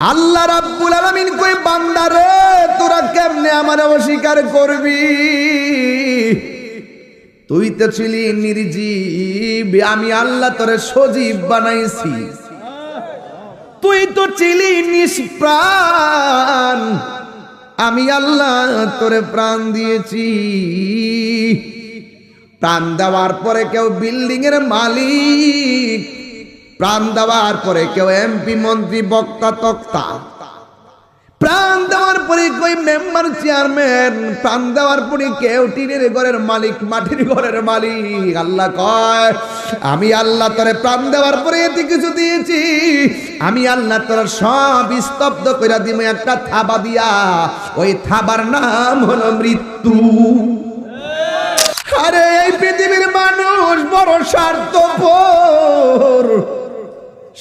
আল্লাহ রাব্বুল আলামিন কই বান্দারে তোরা কেমনে আমারে অস্বীকার করবি? তুই তো ছিলি নির্জীব, আমি আল্লাহ তোরে সজীব বানাইছি। তুই তো ছিলি নিষ্প্রাণ, আমি আল্লাহ তোরে প্রাণ দিয়েছি। প্রাণ দেওয়ার পরে কেউ বিল্ডিং এর মালিক, প্রাণ দেওয়ার পরে কেউ এমপি মন্ত্রী বক্তা তক্তা, প্রাণ দেওয়ার পরে কই মেম্বার চেয়ারম্যান, প্রাণ দেওয়ার পরে কেউ টিনের ঘরের মালিক, মাটির ঘরের মালিক। আল্লাহ কয় আমি আল্লাহ তোরে প্রাণ দেওয়ার পরে এতে কিছু দিয়েছি, আমি আল্লাহ তোর সব স্তব্ধ করে দিব একটা থাবা দিয়া। ওই থাবার নাম হলো মৃত্যু। আরে এই পৃথিবীর মানুষ বড় স্বার্থপর,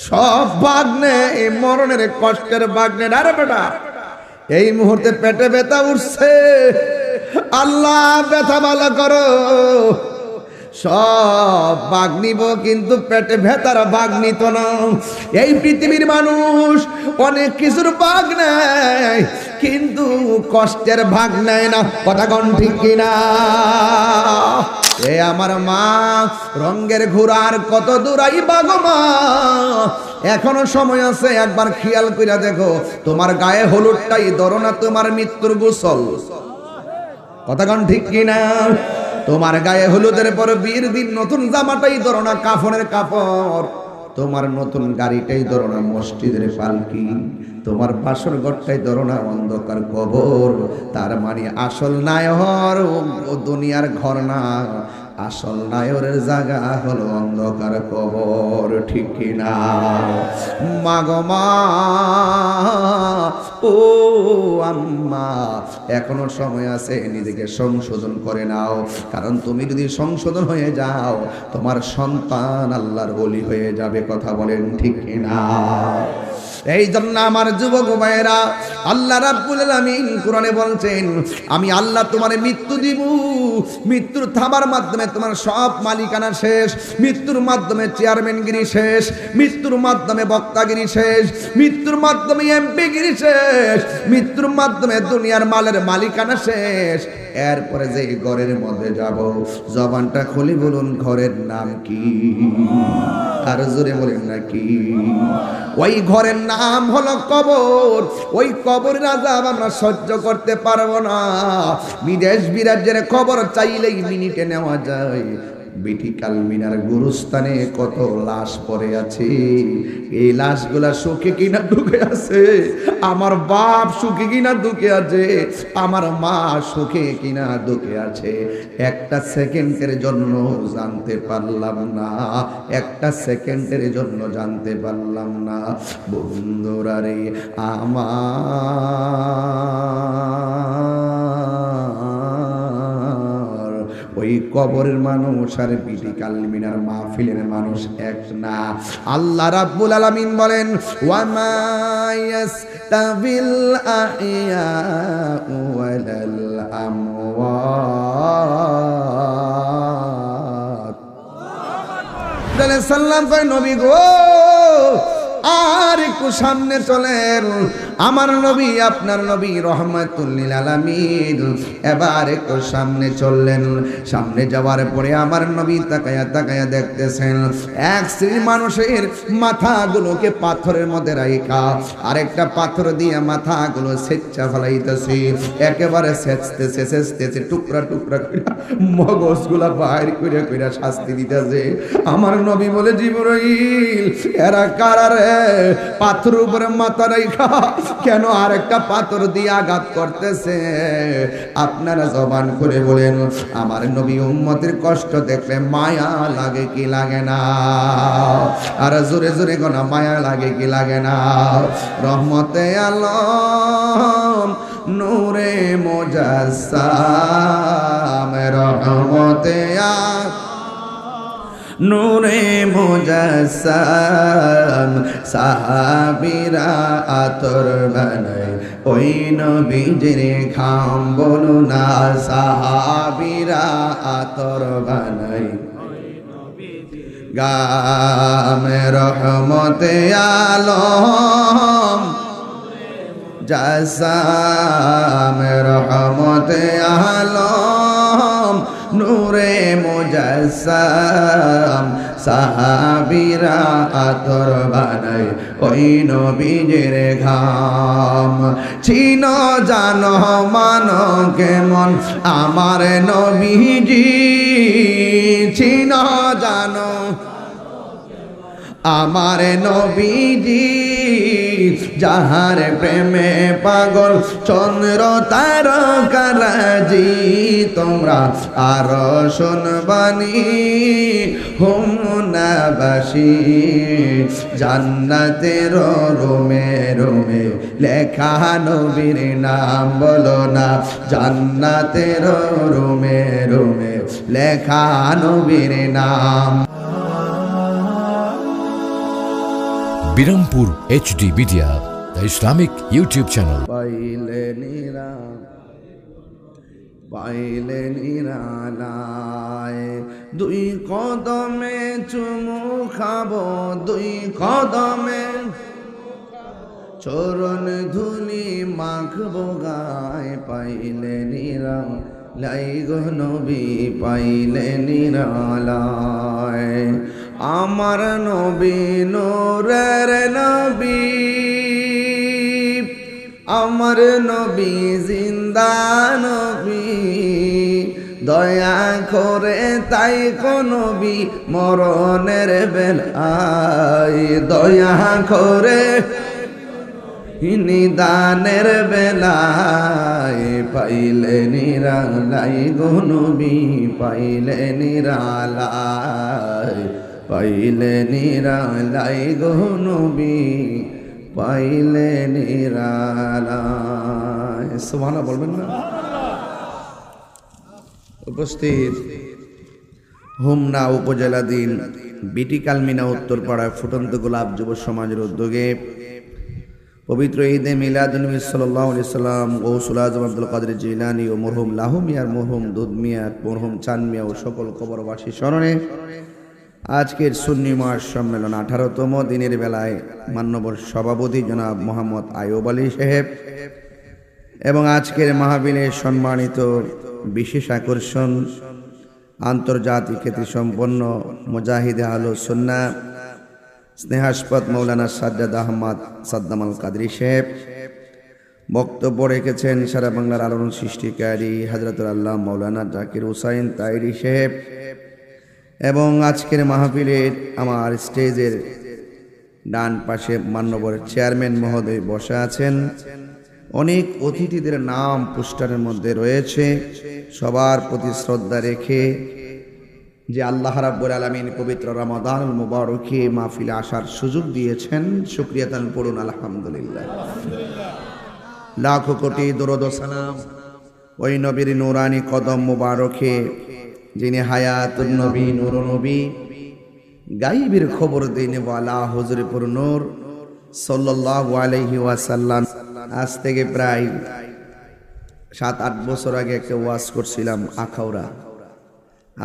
সব ভাগ নেই মরণের কষ্টের ভাগ নেই। আরে বেটা এই মুহূর্তে পেটে ব্যথা উঠছে, আল্লাহ ব্যথা ভালো করো, সব ভাগ নিব কিন্তু পেটে ব্যথার ভাগ নিত না। এই পৃথিবীর মানুষ অনেক কিছুর ভাগ নেয় কিন্তু কষ্টের ভাগ নেয় না। কথা কোন ঠিক কিনা? এ আমার মা, রঙের ঘোড়ার কত দূর আইবা গো মা, এখনো সময় আছে। একবার খেয়াল কইরা দেখো, তোমার গায়ে হলুদটাই ধরো না তোমার মৃত্যুর গোসল। কথা কোন ঠিক কিনা? তোমার গায়ে হলুদের পর বিয়ের দিন নতুন জামাটাই ধরো না কাফনের কাপড়, তোমার নতুন গাড়িটাই ধরো না মসজিদের পালকি, তোমার বাসর ঘরটাই ধরো না অন্ধকার কবর। তার মানে আসল নায়র ও দুনিয়ার ঘর না, আসল নায়রের জায়গা হলো অন্ধকার কবর। ঠিক কিনা? মাগো মা, ও আম্মা, এখনো সময় আছে, নিজেকে সংশোধন করে নাও। কারণ তুমি যদি সংশোধন হয়ে যাও, তোমার সন্তান আল্লাহর ওলি হয়ে যাবে। কথা বলেন ঠিক কিনা? এই জন্য আমার যুবক ভাইয়েরা, আল্লাহ রাব্বুল আলামিন কোরআনে বলছেন আমি আল্লাহ তোমারে মৃত্যু দিব। মৃত্যুর থাবার মাধ্যমে তোমার সব মালিকানা শেষ, মৃত্যুর মাধ্যমে চেয়ারম্যানগিরি শেষ, মৃত্যুর মাধ্যমে বক্তাগিরি শেষ, মৃত্যুর মাধ্যমে এমপিগিরি শেষ, মৃত্যুর মাধ্যমে দুনিয়ার মালের মালিকানা শেষ। এরপরে যে ঘরের মধ্যে যাব, জবানটা খুলি বলুন ঘরের নাম কি? আর জোরে বলেন নাকি? ওই ঘরের নাম হলো কবর। ওই কবরের আযাব আমরা সহ্য করতে পারবো না। বিদেশ বিরাজ্যের কবর চাইলেই মিনিটে নেওয়া যায়। বিটিকাল মিনার গুরুস্থানে কত লাশ পড়ে আছে, এই লাশগুলা সুখে কিনা দুঃখে আছে, আমার বাপ সুখে কিনা দুঃখে আছে, আমার মা সুখে কিনা দুঃখে আছে, একটা সেকেন্ডের জন্য জানতে পারলাম না, একটা সেকেন্ডের জন্য জানতে পারলাম না। বন্ধুরা রে আমার, ওই কবরের মানুষ আর বিটিকাল মিনার মাহফিলের মানুষ এক না। আল্লাহ রাব্বুল আলামিন বলেন ওয়া মা ইয়াস্তাবিল আহইয়াউ ওয়ালাল আমওয়াত। সাল্লাম কয় নবী গো আর একটু সামনে চলেন, আমার নবী আপনার নবী রহমাতুল লিল আলামিন এবার একটু সামনে চললেন। সামনে যাওয়ার পরে আমার নবী তাকায়া তাকায়া দেখতেছেন এক শ্রেণীর মানুষের মাথাগুলোকে পাথরের মধ্যে রাইখা আরেকটা পাথর দিয়ে মাথাগুলো সেচ্চা ফেলাইতেছে, একেবারে সেচতেছে সেচতেছে, টুকরা টুকরা করে মগজগুলা বাইর করে করে শাস্তি দিতেছে। আমার নবী বলে জিবরাইল এরা কারা রে? পাথর উপরে মাথা রাইখা কেন আরেকটা পাথর দিয়ে আঘাত করতেছে? আপনারা জবান করে বলেন, আমার নবী উম্মতের কষ্ট দেখলে মায়া লাগে কি লাগে না? আর জোরে জোরে কোনা মায়া লাগে কি লাগে না? রহমতে আলম নূরে মুজাসসাম, রহমতে নূরে মুজাসসাম, সাহাবীরা আতর বানায় ওই নবীজির খাম। বলু না সাহাবীরা আতর বানায় গামে রহমতে আলম জাসাম রহমতে আলম নূরে মুজাসসাম সাহাবীরা আতর বানায় ওই নবীজির ঘাম চিনো জানো মানো কেমন আমার নবীজি চিনো জানো আমার নবীজি যাহার প্রেমে পাগল চন্দ্র তারকারাজি তোমরা আর শুনবানি হুমনাবাসী জান্নাতের রুমে রুমে লেখা নবীর নাম বলো না জান্নাতের রুমে রুমে লেখা নবীর নাম Birampur HD Media, the Islamic YouTube channel. পাইলে নিরালায় দুই কদমে চুমু খাবো দুই কদমে চরণ ধুলি মাখবো গায় পাইলে নিরালাই গো নবী পাইলে নিরালায় আমার নবী নূরের নবী আমার নবী জিন্দা নবী দয়া করে তাই কোন নবী মরণের বেলায় দয়া করে নিদানের বেলায় পাইলে নিরালাই গো নবী পাইলে নিরালাই পাইলে নিরালাই গো নবী পাইলে নিরালাই সুবহানাল্লাহ বলবেন না উপস্থিত হোমনা উপজেলাধীন বিটি কালমিনা উত্তরপাড়া ফুটন্ত গোলাপ যুব সমাজের উদ্যোগে পবিত্র ঈদে মিলাদুন্নবী সাল্লাল্লাহু আলাইহি সাল্লাম গৌসুল আজম আব্দুল কাদের জিলানী ও মরহুম লাহু মিয়ার মরহুম দুধ মিয়া মরহুম চান মিয়া ও সকল কবরবাসী স্মরণে আজকের সুন্নি মহাসম্মেলন 18তম দিনের বেলায় মান্যবর সভাপতি জনাব মোহাম্মদ আয়ুব আলী সাহেব এবং আজকের মাহফিলের সম্মানিত বিশেষ আকর্ষণ আন্তর্জাতিক খ্যাতিসম্পন্ন মুজাহিদে আহলুস সুন্নাহ স্নেহাস্পদ মৌলানা সাজ্জাদ আহমদ সাদ্দাম আল কাদরি সাহেব বক্তব্য রেখেছেন সারা বাংলার আলোড়ন সৃষ্টিকারী হযরতুল আল্লাহ মৌলানা জাকির হুসাইন তাইরি সাহেব এবং আজকের মাহফিলের আমার স্টেজের ডান পাশে মান্যবর চেয়ারম্যান মহোদয় বসে আছেন অনেক অতিথিদের নাম পোস্টারের মধ্যে রয়েছে সবার প্রতি শ্রদ্ধা রেখে যে আল্লাহ রাব্বুল আলামিন পবিত্র রমাদানুল মুবারকে মাহফিলে আসার সুযোগ দিয়েছেন শুকরিয়া তান পড়ুন আলহামদুলিল্লাহ লাখো কোটি দরুদ ও সালাম ওই নবীর নূরানি কদম মুবারকে যিনি হায়াতুন নবী নূরুন নবী গায়বের খবর দিনে ওয়ালা হুজুরপুর নূর সাল্লাল্লাহু আলাইহি ওয়াসাল্লাম আজ থেকে প্রায় 7-8 বছর আগে একটা ওয়াজ করছিলাম আখাউড়া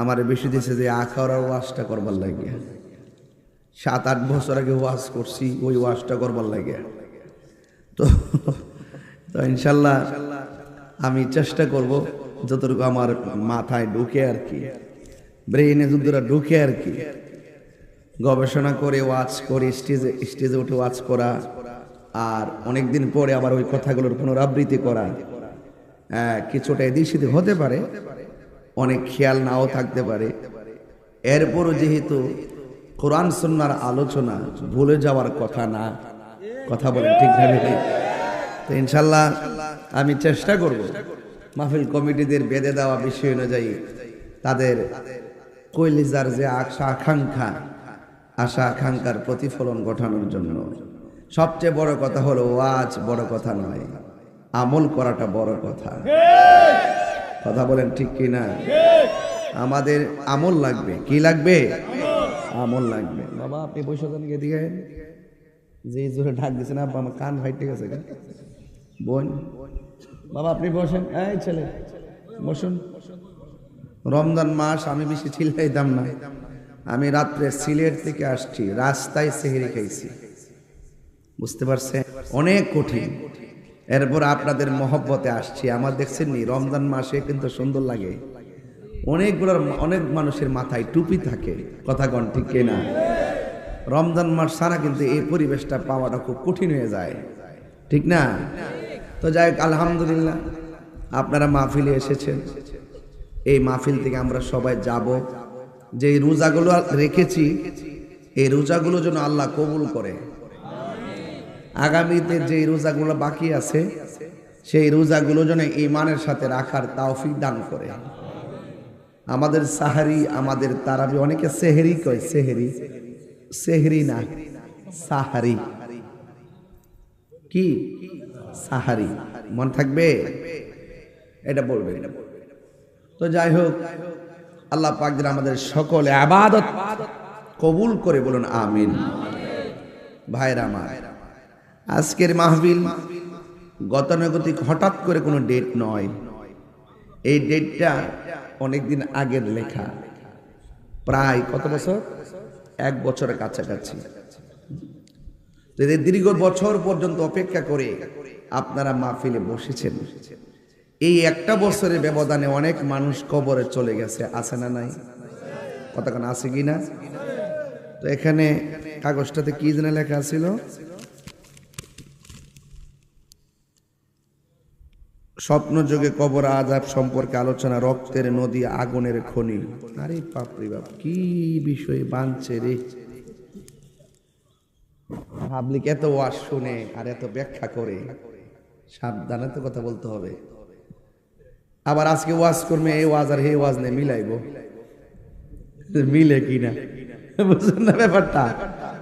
আমার বেশি দিয়েছে যে আখাউড়ার ওয়াজটা করবার লাগে 7-8 বছর আগে ওয়াজ করছি ওই ওয়াজটা করবার লাগে তো ইনশাল্লাহ আমি চেষ্টা করব যতটুকু আমার মাথায় ঢুকে আর কি ব্রেইনে যতটা ঢুকে আর কি গবেষণা করে ওয়াজ করে স্টেজে উঠে ওয়াজ করা আর অনেকদিন পরে আবার ওই কথাগুলোর পুনরাবৃত্তি করা কিছুটা এদিক হতে পারে অনেক খেয়াল নাও থাকতে পারে এরপরও যেহেতু কোরআন সুন্নাহর আলোচনা ভুলে যাওয়ার কথা না কথা বলেন ঠিক না ঠিক তো ইনশাল্লাহ আমি চেষ্টা করব মাহফিল কমিটিদের বেঁধে দেওয়া বিষয় অনুযায়ী তাদের কলিজার যে আশা আকাঙ্ক্ষার প্রতিফলন ঘটানোর জন্য সবচেয়ে বড় কথা হলো ওয়াজ বড় কথা নয় আমল করাটা বড় কথা কথা বলেন ঠিক কি না আমাদের আমল লাগবে কি লাগবে আমল লাগবে বাবা আপনি বসে যান এদিকে যে জোরে ডাক দিছেন আব্বা আমার কান ভাই ঠিক আছে বোন বাবা আপনি বসেন এই ছেলে বসুন রমজান মাস আমি বেশি চিল্লাইতাম না আমি রাত্রে সিলেট থেকে আসছি রাস্তায় সেহরি খাইছি বুঝতে পারছেন অনেক কঠিন এরপর আপনাদের মহব্বতে আসছি। আমার দেখছেন নি রমজান মাসে কিন্তু সুন্দর লাগে, অনেক মানুষের মাথায় টুপি থাকে, কথা কন ঠিক কিনা? রমজান মাস ছাড়া কিন্তু এই পরিবেশটা পাওয়াটা খুব কঠিন হয়ে যায়, ঠিক না? তো যাই হোক, আলহামদুলিল্লাহ আপনারা মাহফিলে এসেছেন। এই মাহফিল থেকে আমরা সবাই যাব, যে রোজাগুলো রেখেছি এই রোজাগুলো যেন আল্লাহ কবুল করে। আগামীতে যে রোজাগুলো বাকি আছে সেই রোজাগুলো যেন ঈমানের সাথে রাখার তৌফিক দান করে। আমাদের সাহারি, আমাদের তারাবি, অনেকে সেহরি কয়, সেহরি না সাহারি, কি সাহারি, মনে থাকবে এটা বলবে। তো যাই হোক, আল্লাহ পাক যেন আমাদের সকল ইবাদত কবুল করে, বলুন আমিন। ভাইরা আমার, আজকের মাহফিল গতানুগতিক হঠাৎ করে কোনো ডেট নয়, এই ডেটটা অনেকদিন আগের লেখা, প্রায় কত বছর, 1 বছরের কাছাকাছি। দীর্ঘ বছর পর্যন্ত অপেক্ষা করে আপনারা মাহফিলে বসেছেন। এই 1 বছরের ব্যবধানে অনেক মানুষ কবরে চলে গেছে, আছে না নাই? কতক্ষণ আছে কিনা? তো এখানে কাগজটাতে কি যেন লেখা ছিল, স্বপ্নযোগে কবর আযাব সম্পর্কে আলোচনা, রক্তের নদী, আগুনের খনি। আরে বাপরে বাপ, কি বিষয় বানছে রে! পাবলিক এত ওয়াজ শুনে আর এত ব্যাখ্যা করে, সাবধানে তো কথা বলতে হবে। আবার আজকে ওয়াজ করবে, এই ওয়াজ আর হে ওয়াজ নেই মিলাইবো, মিলে কিনা বুঝছেন না ব্যাপারটা?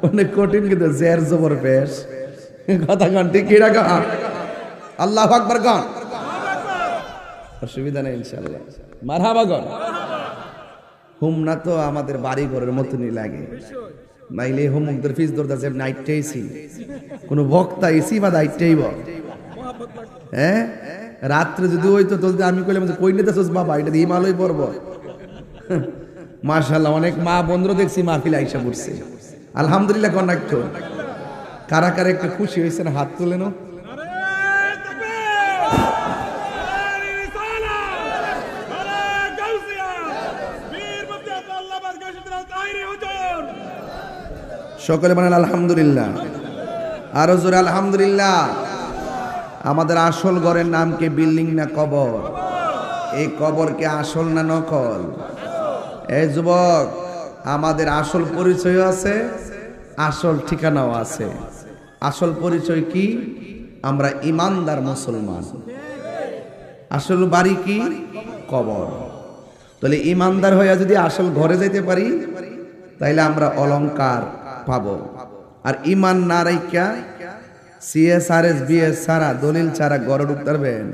অনেক কঠিন, কিন্তু জের জবর পেশ, কথা কন ঠিক কিনা? আল্লাহু আকবার কন, অসুবিধা নেই ইনশাআল্লাহ, মারহাবা কন। হুমনা তো আমাদের বাড়ি ঘরের মতনই লাগে, নাইলে হুমুকদের ফিস দরদা যে নাইটেইছি, কোন বক্তা এসি বা দাইটেই বল, হ্যাঁ রাত্রে যদি হইতো তো আমি কইলাম যে কই নিতেছস বাবা, এটা দিয়ে হিমালয় পড়ব। মাশাআল্লাহ, অনেক মা বন্ধুরা দেখছি মাহফিল আইসা পড়ছে, আলহামদুলিল্লাহ। কোন একটু কারা কারা একটু খুশি হয়েছেন হাত তুলেন। সকলে বলেন আলহামদুলিল্লাহ, আরো জোরে আলহামদুলিল্লাহ। আমাদের আসল ঘরের নাম কি বিল্ডিং না কবর? এই কবর কি আসল না নকল? এই যুবক, আমাদের আসল পরিচয় আছে, আসল ঠিকানাও আছে। আসল পরিচয় কি? আমরা ইমানদার মুসলমান। আসল বাড়ি কি? কবর। তাহলে ইমানদার হইয়া যদি আসল ঘরে যাইতে পারি তাইলে আমরা অলংকার পাবো। আর ইমান না রাইখা সিএসআরএস বিএস ছাড়া, দলিল ছাড়া ঘরে ঢুকতে পারবেন?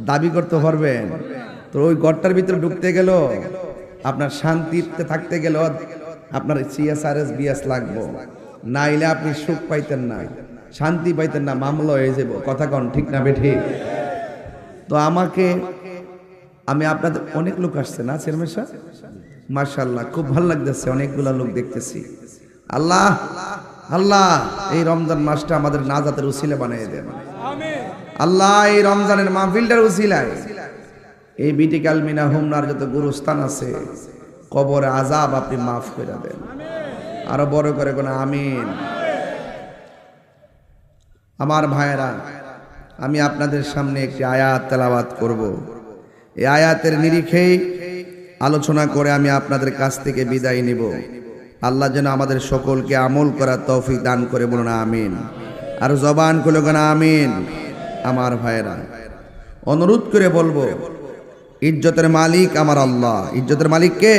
দাবি করতে পারবেন? তো ওই ঘরটার ভিতরে ঢুকতে গেল, আপনার শান্তিতে থাকতে গেল আপনার সিএসআরএস বিএস লাগবো, নাইলে আপনি সুখ পাইতেন না, শান্তি পাইতেন না, মামলা হয়ে যাব। কথা কন ঠিক না বেঠিক? তো আমি আপনাদের, অনেক লোক আসছে না চেয়ারম্যান সাহেব, মাশাআল্লাহ খুব ভালো লাগতেছে, অনেকগুলা লোক দেখতেছি। আল্লাহ আল্লাহ এই রমজান মাসটা আমাদের নাজাতের উসিলা বানিয়ে দেন আল্লাহ। এই রমজানের মাহফিলটার উসিলায় এই বিটি কালমিনা হোমনার যত গুরুস্থান আছে, কবরে আযাব আপনি মাফ করে দেন, আরো বড় করে কোন আমিন। আমার ভাইয়েরা, আমি আপনাদের সামনে একটি আয়াত তেলাওয়াত করব। এই আয়াতের নিরিখেই আলোচনা করে আমি আপনাদের কাছ থেকে বিদায় নিব। আল্লাহ যেন আমাদের সকলকে আমল করার তৌফিক দান করে, বলুন আমিন। আর জবান খুলে কোন আমিন। আমার ভাইয়েরা, অনুরোধ করে বলবো, ইজ্জতের মালিক আমার আল্লাহ। ইজ্জতের মালিক কে?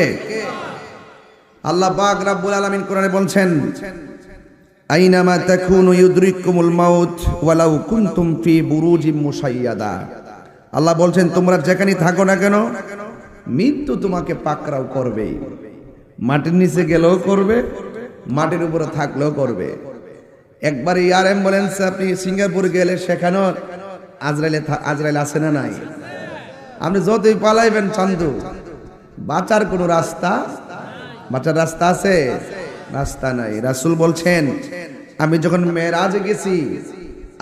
আল্লাহ পাক রব্বুল আলামিন কোরআনে বলছেন, আইনামা তাকুনু ইউদরিকুমুল মাউত ওয়ালাউ কুনতুম ফি বুরুজিম মুশাইয়াদা। আল্লাহ বলছেন, তোমরা যেখানে থাকো না কেন মৃত্যু তোমাকে পাকড়াও করবে। মাটির নিচে গেলেও করবে, মাটির উপরে থাকলেও করবে। একবার এয়ার অ্যাম্বুলেন্সে আপনি সিঙ্গাপুর গেলে সেখানেও আজরাইল আছে না নাই? আপনি যতই পালাইবেন চান্দু, বাঁচার কোনো বাঁচার রাস্তা আছে? রাস্তা নাই। রাসূল বলছেন, আমি যখন মেরাজে গেছি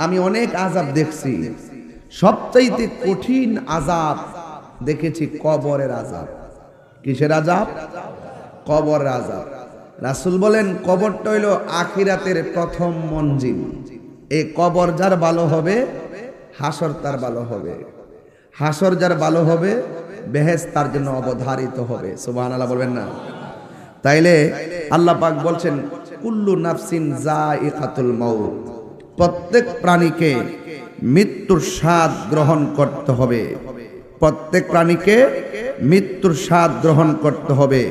আমি অনেক আযাব দেখছি, সবচাইতে কঠিন আযাব দেখেছি কবরের আযাব। কিসের আযাব? কবরের আযাব। রাসূল বলেন কবরটা হইল আখিরাতের প্রথম মঞ্জিল। এই কবর যার ভালো হবে হাসর তার ভালো হবে, হাসর যার ভালো হবে বেহেশত তার জন্য অবধারিত হবে। সুবহানাল্লাহ বলবেন না? তাইলে আল্লাহ পাক বলছেন কুল্লু নাফসিন যায়িকাতুল মাউত, প্রত্যেক প্রাণীকে মৃত্যুর স্বাদ গ্রহণ করতে হবে, প্রত্যেক প্রাণীকে মৃত্যুর স্বাদ গ্রহণ করতে হবে।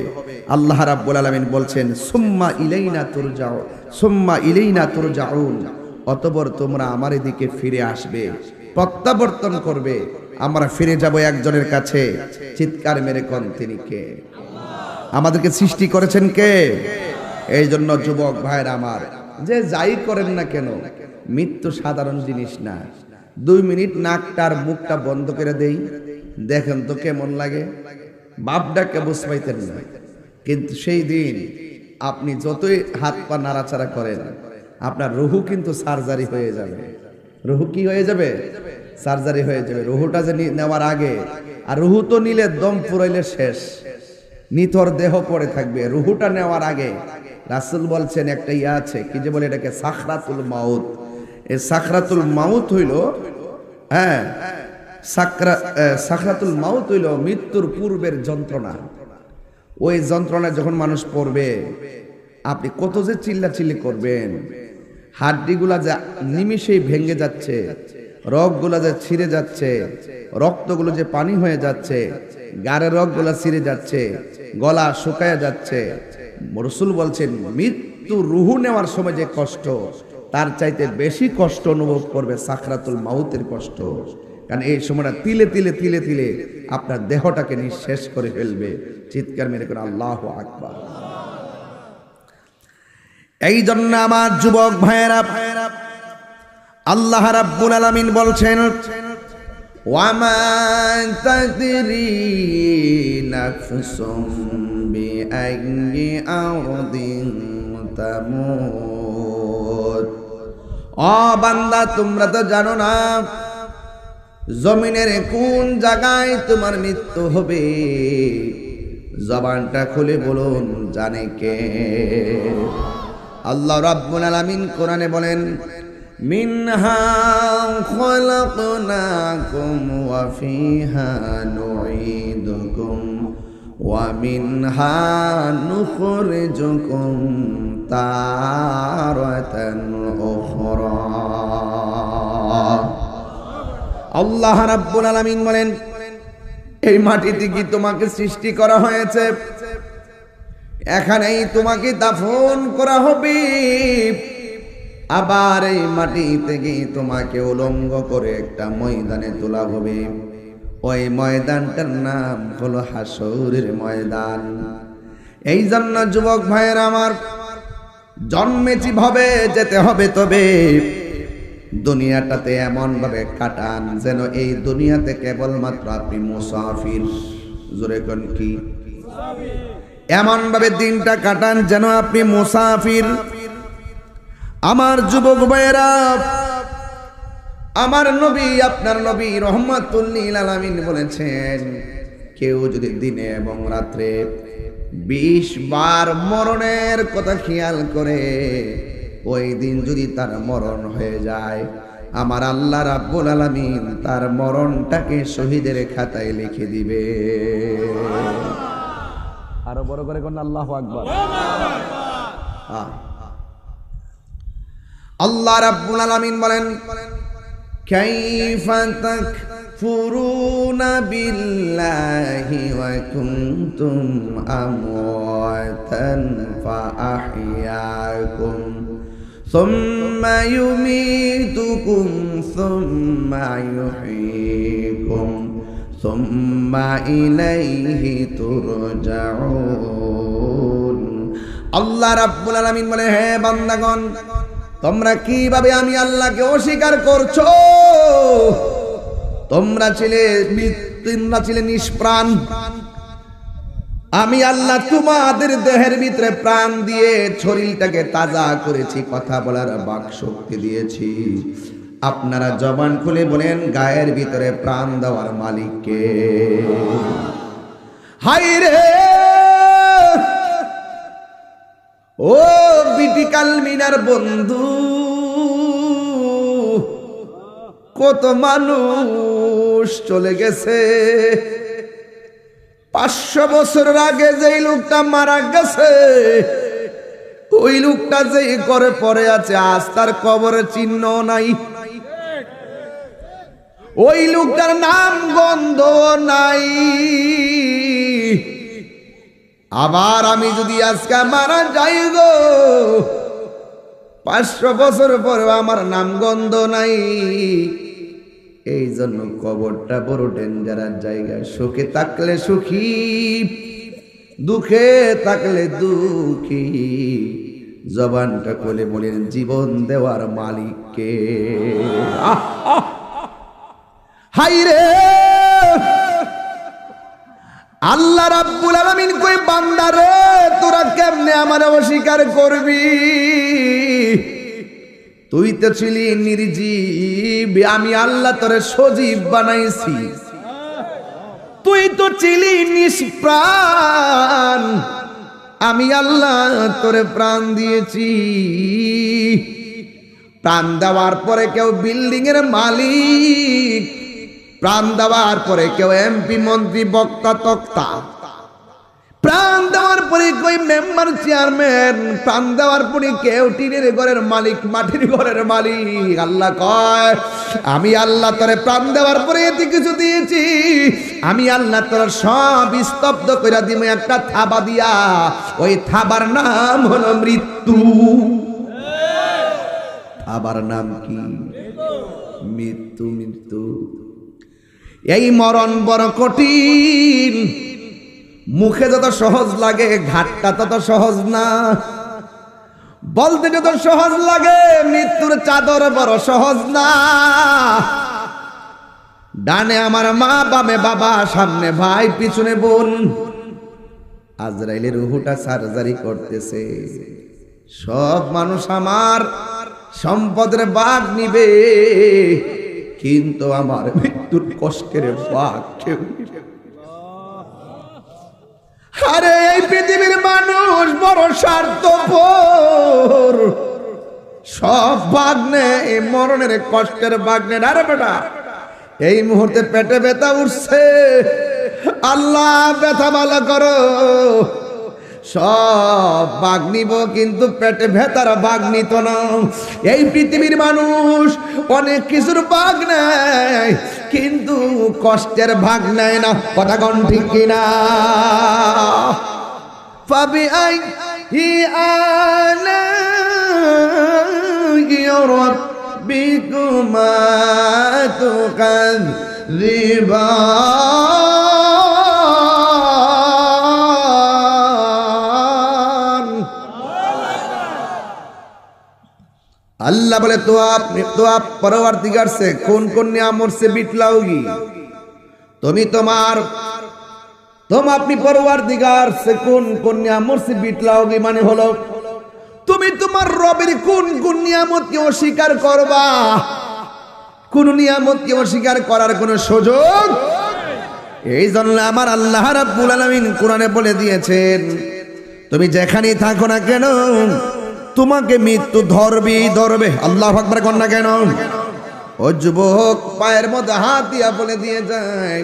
আল্লাহ রাব্বুল আলামিন বলছেন সুম্মা ইলাইনা তুরজাউ, সুম্মা ইলাইনা তুরজাউন, অতঃপর তোমরা আমার দিকে ফিরে আসবে, প্রত্যাবর্তন করবে। আমরা ফিরে যাব একজনের কাছে। চিৎকার মেরে কোন তিনি কে? আমাদেরকে সৃষ্টি করেছেন কে? এই জন্য যুবক ভাইরা আমার, যে যাই করেন না কেন, মৃত্যু সাধারণ জিনিস না। 2 মিনিট নাকটার মুখটা বন্ধ করে দেই, দেখেন তো কেমন লাগে। বাপডাকে বুঝ পাইতেন না, কিন্তু সেই দিন আপনি যতই হাত পা নাড়াচাড়া করেন, আপনার রুহু কিন্তু সার্জারি হয়ে যাবে। রুহু কি হয়ে যাবে? সার্জারি হয়ে যাবে। রুহুটা যে নেওয়ার আগে, আর রুহু তো নিলে দম ফুরাইলে শেষ, নিথর দেহ পড়ে থাকবে। রুহুটা নেওয়ার আগে রাসূল বলছেন একটা ইয়া আছে, কি যে বলে এটাকে সাখরাতুল মাউত। এই সাখরাতুল মাউত হইল, হ্যাঁ, সাখরাতুল মাউত হইল মৃত্যুর পূর্বের যন্ত্রণা। ওই যন্ত্রণা যখন মানুষ পড়বে, আপনি কত যে চিল্লাচিল্লি করবেন, হাড্ডিগুলা যা নিমিষেই ভেঙে যাচ্ছে, রগগুলা যে ছিঁড়ে যাচ্ছে, রক্তগুলো যে পানি হয়ে যাচ্ছে, গাড়ের রগগুলা ছিঁড়ে যাচ্ছে, গলা শুকায় যাচ্ছে। রাসূল বলছেন মৃত্যু রুহু নেওয়ার সময় যে কষ্ট, তার চাইতে বেশি কষ্ট অনুভব করবে সাকরাতুল মাউতের কষ্ট। কারণ এই সময়টা তিলে তিলে তিলে তিলে আপনার দেহটাকে নিঃশেষ করে ফেলবে। চিৎকার মেরে করে আল্লাহু আকবার। এই জন্য আমার যুবক ভাইয়েরা, আল্লাহ রাব্বুল আলামিন বলছেন ওয়ামা তাদরি নাফসুম বিআইয়ি আরদিন তামুত। ও বান্দা, তোমরা তো জানো না জমিনের কোন জায়গায় তোমার মৃত্যু হবে। জবানটা খুলে বলুন, জানে কে? আল্লাহ রাব্বুল আলামিন কোরআনে বলেন মিনহা খলাকনাকুম ওয়া ফিহা নুঈদুকুম ওয়া মিনহা নুখরিজুকুম তারাতান উখরা। আল্লাহ রাব্বুল আলামিন বলেন এই মাটিতে কি তোমাকে সৃষ্টি করা হয়েছে, এখানেই তোমাকে দাফন করা হবে। আবার এই মাটি থেকে তোমাকে উলঙ্গ করে একটা ময়দানে তোলা হবে। ওই ময়দানটার নাম হলো হাসরের ময়দান। এই জন্য যুবক ভাইয়ের আমার, জন্মেছি ভাবে যেতে হবে, তবে দুনিয়াটাতে এমন ভাবে কাটান যেন এই দুনিয়াতে কেবলমাত্র আপনি মুসাফির। জোরে কোন কি? এমন ভাবে দিনটা কাটান যেন আপনি মুসাফির। আমার যুবক ভাইয়েরা, আমার নবী, আপনার নবী রহমাতুল লিল আলামিন বলেছেন, কেউ যদি দিনে এবং রাত্রে 20 বার মরণের কথা খেয়াল করে, ওই দিন যদি তার মরণ হয়ে যায়, আমার আল্লাহ রাব্বুল আলামিন তার মরণটাকে শহীদের খাতায় লিখে দিবে। আরো বড় করে কোন আল্লাহু আকবার। আল্লাহ রাব্বুল আলামিন বলেন কাইফা তাকফুরুনা বিল্লাহি ওয়া কুনতুম আমওয়াতান ফাআহইয়াকুম সুম্মা ইউমীতুকুম সুম্মা ইউহয়ীকুম সুম্মা ইলাইহি তুরজাউন। আল্লাহ রাব্বুল আলামিন বলে, হে বান্দাগণ, তোমরা কিভাবে আমি আল্লাহকে অস্বীকার করছো? তোমরা ছিলে নিষ্প্রাণ, আমি আল্লাহ তোমাদের দেহের ভিতরে প্রাণ দিয়ে শরীরটাকে তাজা করেছি, কথা বলার বাক শক্তি দিয়েছি। আপনারা জবান খুলে বলেন, গায়ের ভিতরে প্রাণ দেওয়ার মালিককে। হাই রে ও বিটি কালমিনার বন্ধু, কত মানুষ চলে গেছে। 500 বছর আগে যেই লোকটা মারা গেছে, ওই লোকটা যে করে পড়ে আছে, আজ তার কবরের চিহ্ন নাই। ওই লোকটার নাম গন্ধ নাই। আবার আমি যদি আজকে মারা যাই গো, 500 বছর পরে আমার নাম গন্ধ নাই। এই জন্য কবরটা বড় ডেঞ্জারাস জায়গা। সুখে থাকলে সুখী, দুঃখে থাকলে দুঃখী। জবানটা খুলে বলেন, জীবন দেওয়ার মালিককে। হাই রে আল্লাহ রাব্বুল আলামিন কই, বান্দা রে তোরা কেমনে আমার অস্বীকার করবি? তুই তো ছিলি নির্জীব, আমি আল্লাহ তোরে সজীব বানাইছি। তুই তো ছিলি নিষ্প্রাণ, আমি আল্লাহ তোরে প্রাণ দিয়েছি। প্রাণ দেওয়ার পরে কেউ বিল্ডিং এর মালিক, প্রাণ দেওয়ার পরে কেউ এমপি মন্ত্রী বক্তা তক্তা, প্রাণ দেওয়ার পরে কই মেম্বার চেয়ারম্যান, প্রাণ দেওয়ার পরে কেউ টিনের ঘরের মালিক, মাটির ঘরের মালিক। আল্লাহ কয়, আমি আল্লাহ তোরে প্রাণ দেওয়ার পরে এতে কিছু দিয়েছি, আমি আল্লাহ তোর সব স্তব্ধ করে দিব একটা থাবা দিয়া। ওই থাবার নাম হলো মৃত্যু। থাবার নাম কি? মৃত্যু। মৃত্যু এই মরণ বড় কঠিন। মুখে যত সহজ লাগে, ঘাটটা তত সহজ না। বলতে যত সহজ লাগে, মৃত্যুর চাদর বড় সহজ না। ডানে আমার মা, বামে বাবা, সামনে ভাই, পিছনে বোন। আজরাইলের রুহুটা সার্জারি করতেছে। সব মানুষ আমার সম্পদের ভাগ নিবে, কিন্তু আমার মৃত্যুর কষ্টের ভাগ কেউ নিবে। আরে এই পৃথিবীর মানুষ বড় স্বার্থপর। সব ভাগ নেয়, মরণের কষ্টের ভাগ নেয়। আরে বেটা, এই মুহূর্তে পেটে ব্যথা উঠছে, আল্লাহ ব্যথা ভালো করো। সব ভাগ নিব, কিন্তু পেটে ব্যথার ভাগ নিত না। এই পৃথিবীর মানুষ অনেক কিছুর ভাগ নেয়, কিন্তু কষ্টের ভাগ নেয় না। কথা কোন ঠিক কিনা? ফাবি আই আলা রাব্বিকুমা তুকাযযিবান। अल्लाह बोले तो आप परवरदिगार से कौन कौन नियामत से बिटलाओगी? तुम अपनी परवरदिगार से कौन कौन नियामत से बिटलाओगी? माने हलो তুমি তোমার রবের কোন কোন নিয়ামতকে অস্বীকার করবা? কোন নিয়ামতকে অস্বীকার করার কোন সুযোগ? এই জন্য আমার আল্লাহ রাব্বুল আলামিন কোরআনে বলে দিয়েছেন, তুমি যেখানেই থাকো না কেন, তোমাকে মৃত্যু ধরবে। আল্লাহু আকবার কর না কেন? ও যুবক, পায়ের মধ্যে হাত দিয়া বলে দিয়ে যায়,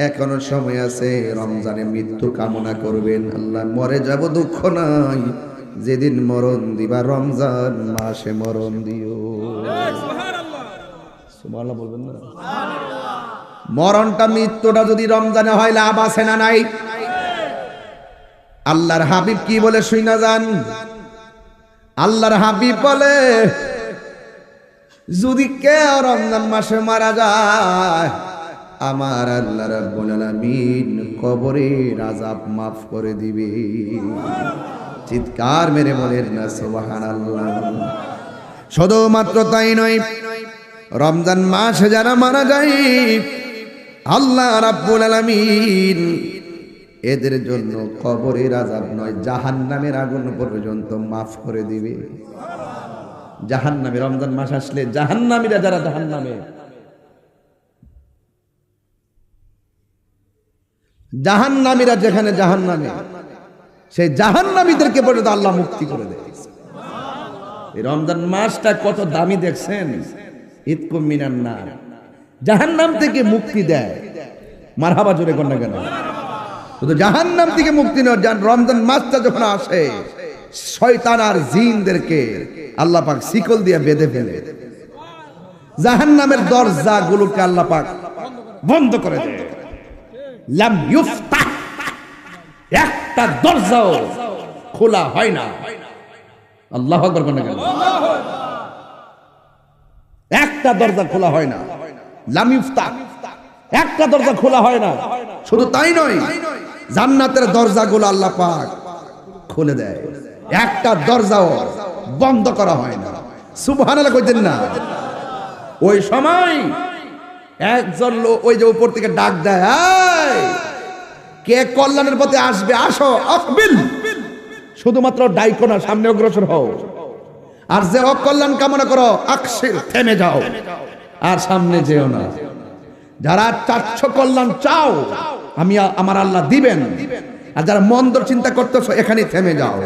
এখনো সময় আছে, রমজানে মৃত্যু কামনা করবেন। আল্লাহ মরে যাব দুঃখ নাই, যেদিন মরণ দিবা রমজান মাসে মরণ দিও। সুবহানাল্লাহ বলবেন না? মরণটা, মৃত্যুটা যদি রমজানে হয়, লাভ আছে না নাই? আল্লাহর হাবিব কি বলে শুনা যান। আল্লাহর হাবিব বলে, যদি কেউ রমজান মাসে মারা যায়, আমার আল্লাহ রাব্বুল আলামিন কবরের আযাব মাফ করে দিবে। চিৎকার মেরে বলেন না সুবহানাল্লাহ। শুধুমাত্র তাই নয়, রমজান মাসে যারা মারা যায়, আল্লাহ রাব্বুল আলামিন এদের জন্য কবরের আযাব নয়, জাহান্নামের আগুন পর্যন্ত মাফ করে দিবে। জাহান্নামে, রমজান মাস আসলে জাহান্নামীরা যারা জাহান্নামে, জাহান্নামীরা যেখানে জাহান্নামে, সেই জাহান্নামীদেরকে পর্যন্ত আল্লাহ মুক্তি করে দেয়। এই রমজান মাসটা কত দামি দেখছেন, ইতকুম মিনান নার, জাহান্নাম থেকে মুক্তি দেয়। মারহাবা জোরে কর না কেন? শুধু জাহান্নাম থেকে মুক্তি নয়, রমজান মাসটা যখন আসে শয়তান আর জিনদেরকে আল্লাহ পাক শিকল দিয়ে বেঁধে ফেলে, জাহান্নামের দরজাগুলোকে আল্লাহ পাক বন্ধ করে দেয়। লাম ইফতাহ, একটা দরজাও খোলা হয় না। আল্লাহু আকবার বলেন কেন? একটা দরজা খোলা হয় না। লাম ইফতাহ, একটা দরজা খোলা হয় না। শুধু তাই নয়, জান্নাতের দরজাগুলো আল্লাহ পাক খুলে দেয়, একটা দরজাও বন্ধ করা হয় না। সুবহানাল্লাহ কইতেন না? ওই সময় একজন লোক ওই যে উপর থেকে ডাক দেয়, এই কে কল্যাণের পথে আসবে আসো, আকবিল। শুধুমাত্র ডাইকো না, সামনে অগ্রসর হও। আর যে অকল্যাণ কামনা করো, আকসির, থেমে যাও, আর সামনে যেও না। যারা চাচ্ছ কল্যাণ চাও, আমি আমার আল্লাহ দিবেন। আর যারা মন্দ চিন্তা করতেছো, এখানে থেমে যাও,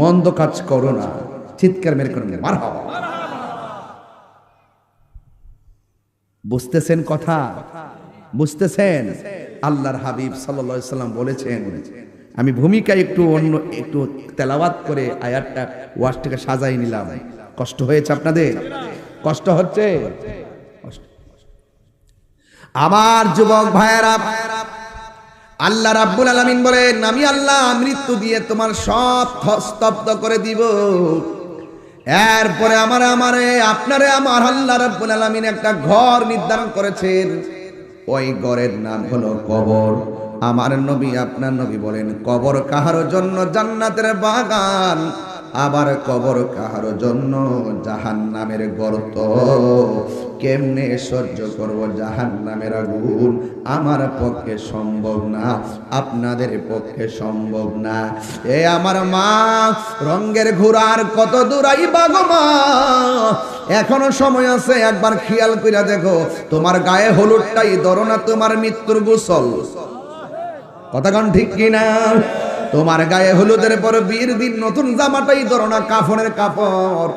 মন্দ কাজ করো না। চিৎকার মেরে করুন মারহাবা। বুঝতেছেন কথা? বুঝতেছেন? আল্লাহর হাবিব সাল্লাল্লাহু আলাইহি সাল্লাম বলেছেন, আমি ভূমিকা একটু অন্য একটু তেলাওয়াত করে আয়াতটা ওয়াজটাকে সাজাই নিলাম। কষ্ট হয়েছে আপনাদের? কষ্ট হচ্ছে? আমার যুবক ভাইয়েরা, আল্লাহ রাব্বুল আলামিন বলেন, আমি আল্লাহ মৃত্যু দিয়ে তোমার সব স্তব্ধ করে দিব। এরপরে আপনারে আমার আল্লাহ রাব্বুল আলামিন একটা ঘর নির্ধারণ করেছেন। ওই ঘরের নাম হলো কবর। আমার নবী, আপনার নবী বলেন, কবর কাহারো জন্য জান্নাতের বাগান, আবার কবর কাহারো জন্য জাহান্নামের গর্ত। কেমনে সহ্য করব জাহান্নামের আগুন? আমার পক্ষে সম্ভব না, আপনাদের পক্ষে সম্ভব না। এ আমার মা, রঙের ঘোড়ার কত দূরাই বাগো মা, এখনো সময় আছে। একবার খেয়াল কইরা দেখো, তোমার গায়ে হলুদটাই ধরো না তোমার মৃত্যুর গোসল। কথা কোন ঠিক কিনা? তোমার গায়ে হলুদের পর বিয়ের দিন নতুন জামাটাই ধরো না কাফনের কাপড়,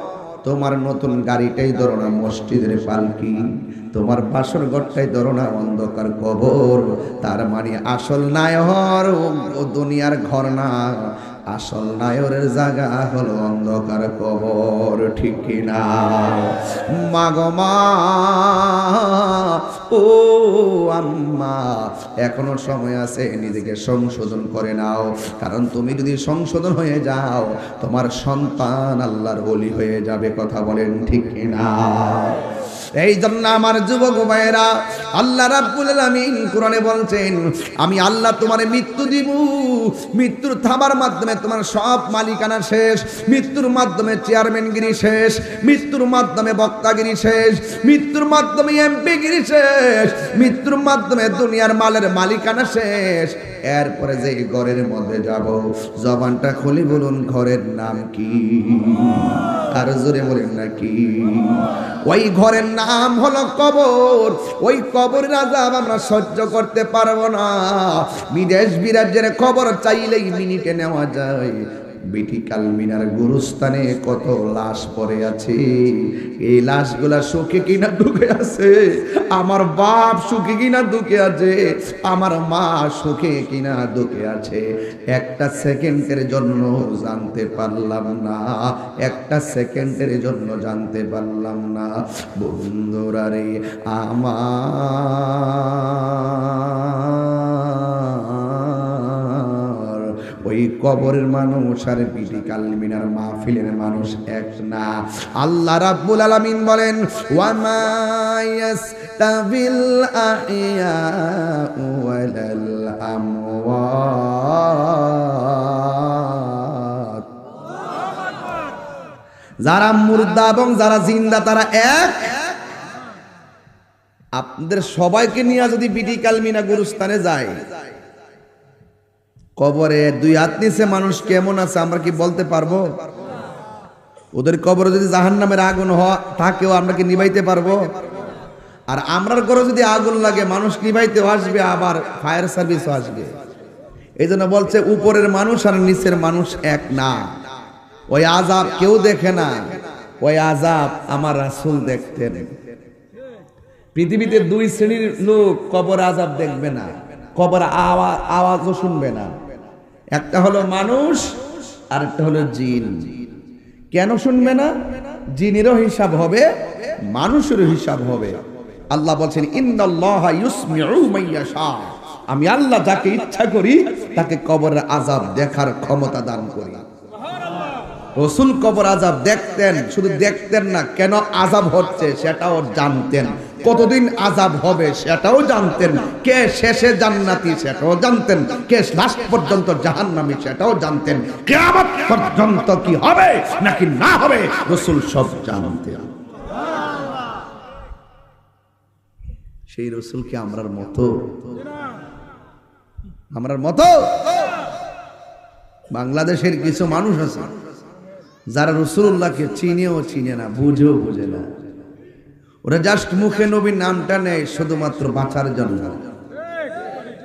তোমার নতুন গাড়িটাই ধরো না মসজিদের পালকি, তোমার বাসর ঘরটাই ধরো না অন্ধকার কবর। তার মানে আসল নায়র ও দুনিয়ার ঘর না, আসল নায়রের জায়গা হলো অন্ধকার কবর। ঠিক কিনা? মাগো মা, ও আম্মা, এখনো সময় আছে, নিজেকে সংশোধন করে নাও। কারণ তুমি যদি সংশোধন হয়ে যাও, তোমার সন্তান আল্লাহর ওলি হয়ে যাবে। কথা বলেন ঠিক কিনা? এই জন্য আমার যুবক ভাইয়েরা, আল্লাহ রাব্বুল আলামিন কোরআনে বলছেন, আমি আল্লাহ তোমারে মৃত্যু দিব। মৃত্যুর থামার মাধ্যমে তোমার সব মালিকানা শেষ, মৃত্যুর মাধ্যমে চেয়ারম্যানগিরি শেষ, মৃত্যুর মাধ্যমে বক্তাগিরি শেষ, মৃত্যুর মাধ্যমে এমপিগিরি শেষ, মৃত্যুর মাধ্যমে দুনিয়ার মালের মালিকানা শেষ। এরপরে যে ঘরের মধ্যে যাব, জবানটা খুলে বলুন, ঘরের নাম কি? আর জোরে বলেন না কি? ওই ঘরের নাম হলো কবর। ওই কবরের আযাব আমরা সহ্য করতে পারবো না। বিদেশ বিরাজ্যের খবর চাইলেই মিনিটে নেওয়া যায়। বিটিকাল মিনার গুরুস্থানে কত লাশ পড়ে আছে। এই লাশগুলা সুখে কিনা দুঃখে আছে, আমার বাপ সুখে কিনা দুঃখে আছে, আমার মা সুখে কিনা দুঃখে আছে। একটা সেকেন্ডের জন্য জানতে পারলাম না, একটা সেকেন্ডের জন্য জানতে পারলাম না। বন্ধুরা রে আমার, ওই কবরের মানুষ আর বিটিকাল মিনার মাহফিলের মানুষ এক না। আল্লাহ রাব্বুল আলামিন বলেন, ওয়া মা ইয়াস্তাবিল আহইয়াউ ওয়ালাল আমওয়াত। যারা মুর্দা এবং যারা জিন্দা তারা এক। আপনাদের সবাইকে নিয়ে যদি বিটিকাল মিনা গুরুস্থানে যায়, কবরে দুই হাত নিচে মানুষ কেমন আছে আমরা কি বলতে পারবো? ওদের কবরে যদি জাহান্নামের আগুন থাকেও আমরা কি নিভাইতে পারবো? আর আমরার ঘরে যদি আগুন লাগে মানুষ নিভাইতে আসবে, আবার ফায়ার সার্ভিসও আসবে। এই জন্য বলছে উপরের মানুষ আর নিচের মানুষ এক না। ওই আযাব কেউ দেখে না, ওই আযাব আমার রাসূল দেখতেন। পৃথিবীতে দুই শ্রেণীর লোক কবর আযাব দেখবে না, কবর আওয়াজও শুনবে না। একটা হলো মানুষ আর একটা হলো জিন। কেন শুনবে না? জিনেরও হিসাব হবে, মানুষেরও হিসাব হবে। আল্লাহ বলছেন ইন্নাল্লাহা ইউসমিউ মান ইয়াশা, আমি আল্লাহ যাকে ইচ্ছা করি তাকে কবরের আযাব দেখার ক্ষমতা দান করি। রাসূল কবর আযাব দেখতেন, শুধু দেখতেন না, কেন আযাব হচ্ছে সেটাও জানতেন, কতদিন আযাব হবে সেটাও জানতেন, কে শেষে জান্নাতি সেটাও জানতেন, কে লাস্ট পর্যন্ত জাহান্নামী সেটাও জানতেন, কিয়ামত পর্যন্ত কি হবে নাকি না হবে রাসূল সব জানতেন। সেই রাসূল কি আমরার মতো? আমরার মতো? বাংলাদেশের কিছু মানুষ আছে যারা রাসূলুল্লাহকে চিনেও চিনে না, বুঝেও বুঝে না। ওরা জাস্ট মুখে নবীর নামটা নেয় শুধুমাত্র বাঁচার জন্য,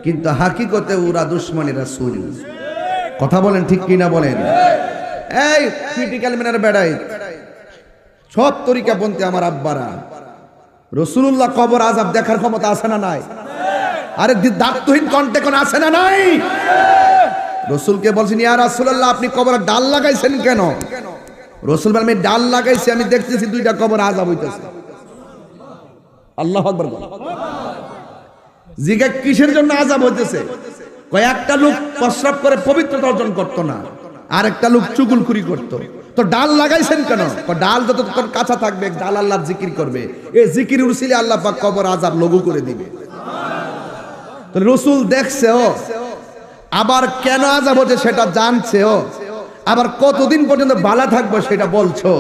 কিন্তু হাকিকতে ওরা দুশমনী রাসূল। কথা বলেন ঠিক কিনা বলেন? এই ক্রিটিক্যাল মিনার বেড়াই সব তরিকা বলতে আমার আব্বারা, রাসূলুল্লাহ কবর আযাব দেখার ক্ষমতা আছে না নাই? আরে দায়িত্বহীন কণ্ঠে কোন আছে না নাই? রাসূলকে বলছেন ইয়া রাসূলুল্লাহ আপনি কবরে ডাল লাগাইছেন কেন? রাসূল বলেন আমি ডাল লাগাইছি, আমি দেখতেছি দুইটা কবর আযাব হইতেছে। আল্লাহু আকবার। জিজ্ঞাসা কিসের জন্য আযাব হইতেছে? কয়েকটা লোক প্রস্রাব করে পবিত্রতা অর্জন করতো না, আর একটা লোক চুগলখুরি করতো। তো ডাল লাগাইছেন কেন? ডাল যতক্ষণ কাঁচা থাকবে ডাল আল্লাহর জিকির করবে, এই জিকির উসিলে আল্লাহ পাক কবর আযাব লঘু করে দিবে। তো রাসূল দেখছেও, আবার কেন আযাব হচ্ছে সেটা জানছেও, আবার কতদিন পর্যন্ত বালা থাকবো সেটা বলছো।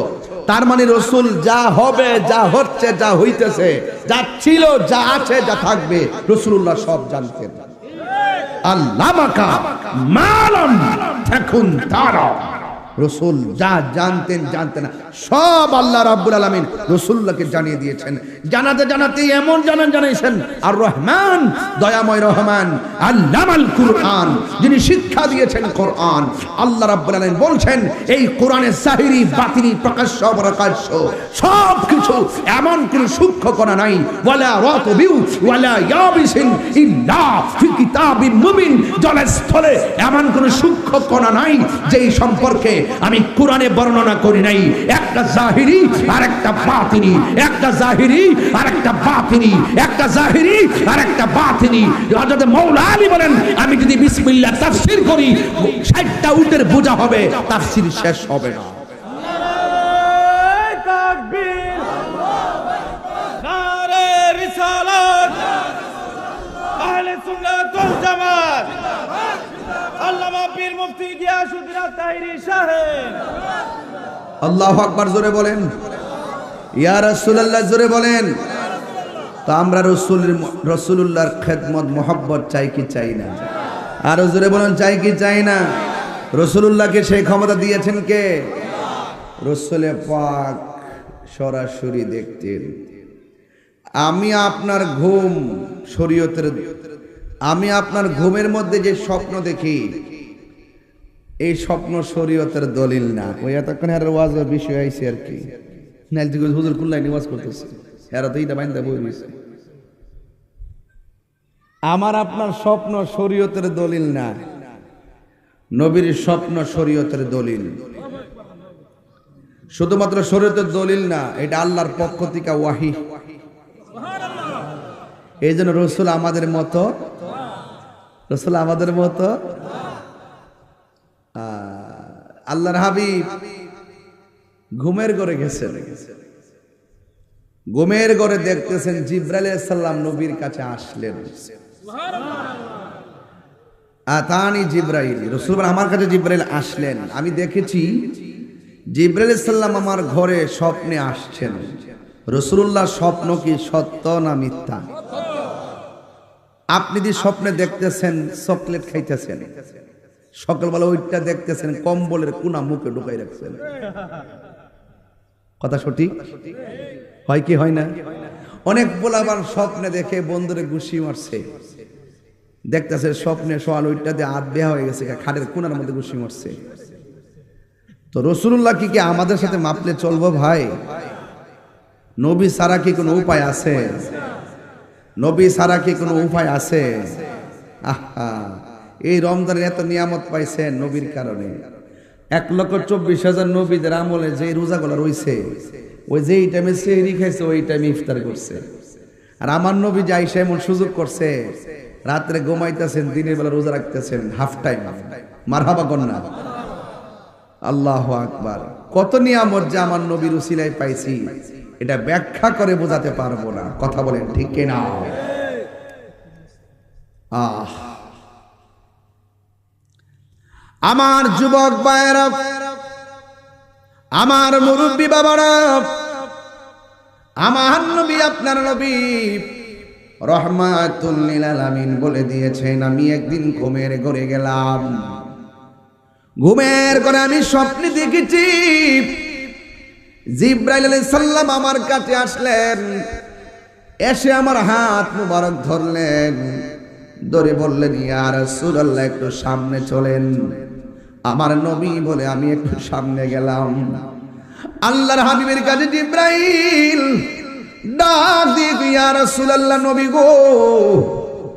তার মানে রাসূল যা হবে, যা হচ্ছে, যা হইতেছে, যা ছিল, যা আছে, যা থাকবে রাসূলুল্লাহ সব জানতেন। আল্লামাকা মালাম তাকুন তারা, রাসূল যা জানতেন না সব আল্লাহ রাব্বুল আলামিন রাসূলুল্লাহকে জানিয়ে দিয়েছেন। জানাতে জানাতে এমন জানাইছেন আর রহমান, দয়াময় রহমান, আল্লামাল কুরআন, যিনি শিক্ষা দিয়েছেন কোরআন। আল্লাহ রাব্বুল আলামিন বলছেন এই কোরআনের জাহিরি বাতিনি প্রকাশ্য অপ্রকাশ্য সব কিছু, এমন কোন সূক্ষ্ম কণা নাই, ওয়ালা রাতবিউ ওয়ালা ইয়াবিসিন ইল্লা ফি কিতাবিম মুবিন, জলস্থলে এমন কোন সূক্ষ্ম কণা নাই যেই সম্পর্কে আমি কোরআনে বর্ণনা করি নাই। একটা জাহিরি আর একটা বাতিনি, একটা জাহিরি আর একটা বাতিনি, একটা জাহিরি আর একটা বাতিনি। হযরত মাওলা আলী বলেন আমি যদি বিসমিল্লাহ তাফসীর করি 60টা উটের বোঝা হবে, তাফসীর শেষ হবে না। নারে তাকবীর, নারে রিসালাত, আহলে সুন্নাত ওয়াল জামাত, আল্লামা পীর মুফতি গিয়াসউদ্দিন আত-তাহিরি সাহেব। আল্লাহু আকবার জোরে বলেন, ইয়া রাসূলুল্লাহ জোরে বলেন। তো আমরা রাসূলুল্লাহর খেদমত মোহাব্বত চাই কি চাই না? আরো জোরে বলেন চাই কি চাই না? রাসূলুল্লাহকে সেই ক্ষমতা দিয়েছেন কে? রাসূলে পাক সরাসরি দেখতেন। আমি আপনার ঘুম শরীয়তের, আমি আপনার ঘুমের মধ্যে যে স্বপ্ন দেখি এই স্বপ্ন শরীয়তের দলিল না। ওই এতক্ষণ আর ওয়াজের বিষয় আইছে আর কি, নাইল থেকে হুজুর কুল্লাই নিওয়াজ করতেছে, এরা তো এইটা বাইন্দা বই রইছে। আমার আপনার স্বপ্ন শরীয়তের দলিল না, নবীর স্বপ্ন শরীয়তের দলিল। শুধুমাত্র শরীয়তের দলিল না, এটা আল্লাহর পক্ষ থেকে ওয়াহি। এই জন্য রাসূল আমাদের মতো, রাসূল আমাদের মতো। আল্লাহর হাবিব ঘুমের ঘরে গেছেন, ঘুমের ঘরে দেখতেছেন জিবরাইল আলাইহিস সালাম নবীর কাছে আসলেন। আতানি জিবরাইল, রাসূল বলেন আমার কাছে জিবরাইল আসলেন, আমি দেখেছি জিবরাইল আলাইহিস সালাম আমার ঘরে স্বপ্নে আসছেন। রাসূলুল্লাহ স্বপ্ন কি সত্য না মিথ্যা? আপনি যে স্বপ্নে দেখতেছেন চকলেট খাইতেছেন, সকালবেলা ওইটা দেখতেছেন কম্বলের কোনা মুখে ঢুকাই রাখছেন, কথা সঠিক হয় কি হয় না? অনেক পোলাবার স্বপ্নে দেখে বন্ধুরে ঘুষি মারছে, দেখতেছে স্বপ্নে সোয়াল ওইটাতে হাত বেয়া হয়ে গেছে, খাটের কোনার মধ্যে ঘুষি মারছে। তো রাসূলুল্লাহ কি আমাদের সাথে মাপলে চলবো ভাই? নবী ছাড়া কি কোনো উপায় আছে? নবী ছাড়া কি কোনো উপায় আছে? আহা, এই রমজানের এত নিয়ামত পাইছেন নবীর কারণে। 1,24,000 নবীদের আমলে যে রোজাগুলো রইছে, ওই যে এই টাইমে সেহরি খাইছে ওই টাইমে ইফতার করছে। আর আমার নবী যে আইসা এমন সুযোগ করছে, রাত্রে ঘুমাইতেছেন, দিনের বেলা রোজা রাখতেছেন, হাফ টাইম। মারহাবা কন্যা, আল্লাহু আকবার। কত নিয়ামত যে আমার নবীর উসিলায় পাইছি, এটা ব্যাখ্যা করে বোঝাতে পারবো না। কথা বলেন ঠিক কিনা? আমার যুবক ভাইয়েরা, আমার মুরব্বী বাবারা, আমার নবী, আপনার নবী রহমাতুল লিল আলামিন বলে দিয়েছেন, আমি একদিন ঘুমের ঘরে গেলাম, ঘুমের ঘরে আমি স্বপ্নে দেখেছি জিবরাইল আলাইহিস সালাম আমার কাছে আসলেন, এসে আমার হাত মুবারক ধরলেন, ধরে বললেন, ইয়া রাসূলুল্লাহ একটু সামনে চলেন। আমার নবী বলে আমি একটু সামনে গেলাম। আল্লাহর হাবিবের কাছে জিবরাইল ডাক দিয়ে, ইয়া রাসূলুল্লাহ, নবী গো,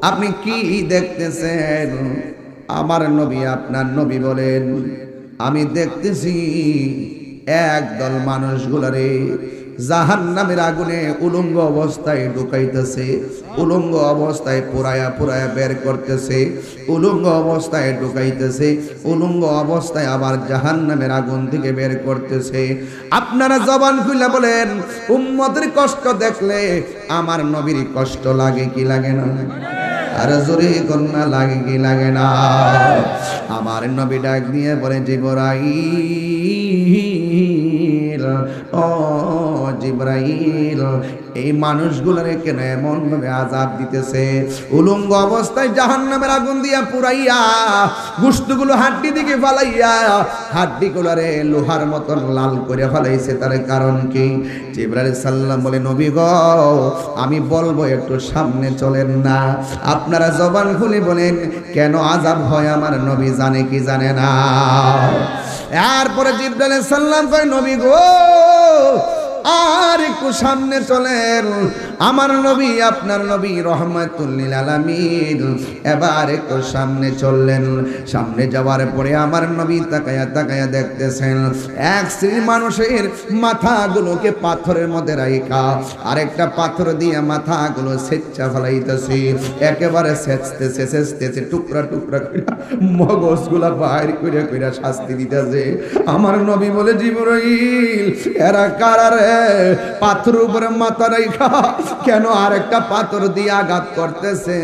আপনি কি দেখতেছেন? আমার নবী, আপনার নবী বলেন, আমি দেখতেছি একদল মানুষগুলারে জাহান্নামের আগুনে উলঙ্গ অবস্থায় ঢুকাইতেছে, উলঙ্গ অবস্থায় পুরায়া পুরায়া বের করতেছে, উলঙ্গ অবস্থায় ঢুকাইতেছে, উলঙ্গ অবস্থায় আবার জাহান্নামের আগুন থেকে বের করতেছে। আপনারা জবান খুলে বলেন, উম্মতের কষ্ট দেখলে আমার নবীর কষ্ট লাগে কি লাগে না? আর জোরে কন্যা লাগে কি লাগে না? আমার নবী ডাক দিয়ে বলে, জিবরাইল, ও জিবরাইল, এই মানুষগুলোরে কেন এমন ভাবে আযাব দিতেছে? উলঙ্গ অবস্থায় জাহান্নামের আগুন দিয়া পুরাইয়া, গোশতগুলো হাড্ডি দিকে ফালাইয়া, হাড্ডিগুলোরে লোহার মতন লাল করে ফেলাইছে, তার কারণ কি? জিবরাইল সাল্লাম বলে, নবী গো, আমি বলবো একটু সামনে চলেন না। আপনারা জবান খুলে বলেন, কেন আযাব হয় আমার নবী জানে কি জানে না? এরপরে জিবরাইল সাল্লাম কয়, নবী গো, আর একটু সামনে চলেন। আমার নবী, আপনার নবী রহমাতুল লিল আলামিন এবার একটু সামনে চললেন। সামনে যাওয়ার পরে আমার নবী তাকায়া তাকায়া দেখতেছেন, এক শ্রেণীর মানুষের মাথাগুলোকে পাথরের মধ্যে রাইখা আরেকটা পাথর দিয়ে মাথাগুলো সেচ্চা ফেলাইতেছে, একেবারে সেচতেছে সেচতেছে, টুকরা টুকরা করে মগজগুলা বাইর করে করে শাস্তি দিতেছে। আমার নবী বলে, জিবরাইল, এরা কারা রে? পাথর উপরে মাথা রাইখা কেন আরেকটা পাথর দিয়ে আঘাত করতেছে?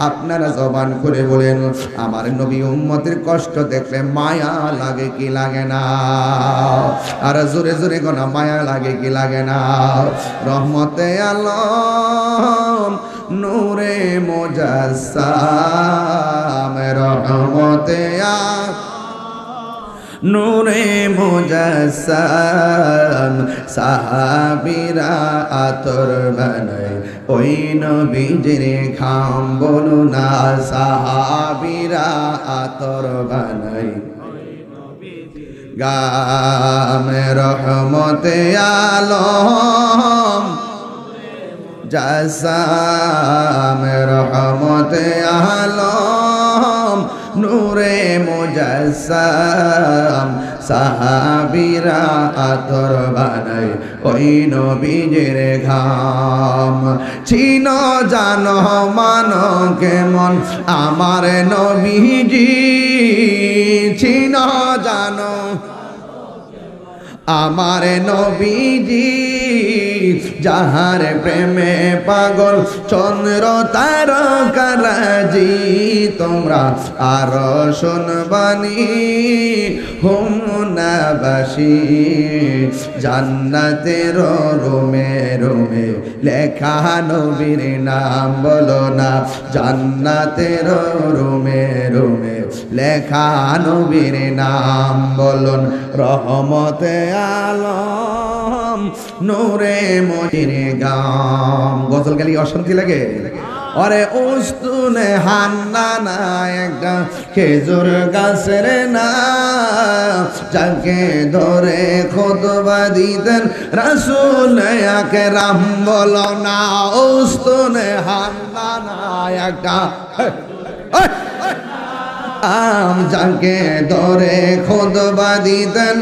আপনারা জবান করে বলেন, আমার নবী উম্মতের কষ্ট দেখলে মায়া লাগে কি লাগে না? আর জোরে জোরে গোনা, মায়া লাগে কি লাগে না? রহমতে আলম নূরে মুজাসসাম, রহমতে নূরে মুজাসসাম, সাহাবীরা আতর বানায় ওই নবীজির খাম, বলো না, সাহাবীরা আতর বানায় গাম, রহমতে আলম জাসাম, রহমতে আলম নূরে মুজাসসাম, সাহাবীরা আতর বানায় ওই নবীজির ঘাম। চিন জানো মানো কেমন আমার নবীজি, চিন জানো আমার নবীজি, যাহার প্রেমে পাগল চন্দ্র তারকারাজি, তোমরা আর শুনবানি হুমনাবাসী, জান্নাতের রুমে রুমে লেখা নবীর নাম, বলো না, জান্নাতের রুমে রুমে লেখা নবীর নাম বলুন রহমতে আলম নূরে মনির গাম। গজল গালি অশান্তি লাগে? অরে উস্তুনে হান্নানা একটা খেজুর গাছের না, যাকে ধরে খুতবা দিতেন রাসূল আকরাম বলো না। উস্তুনে হান্নানা একটা যাকে ধরে খুতবা দিতেন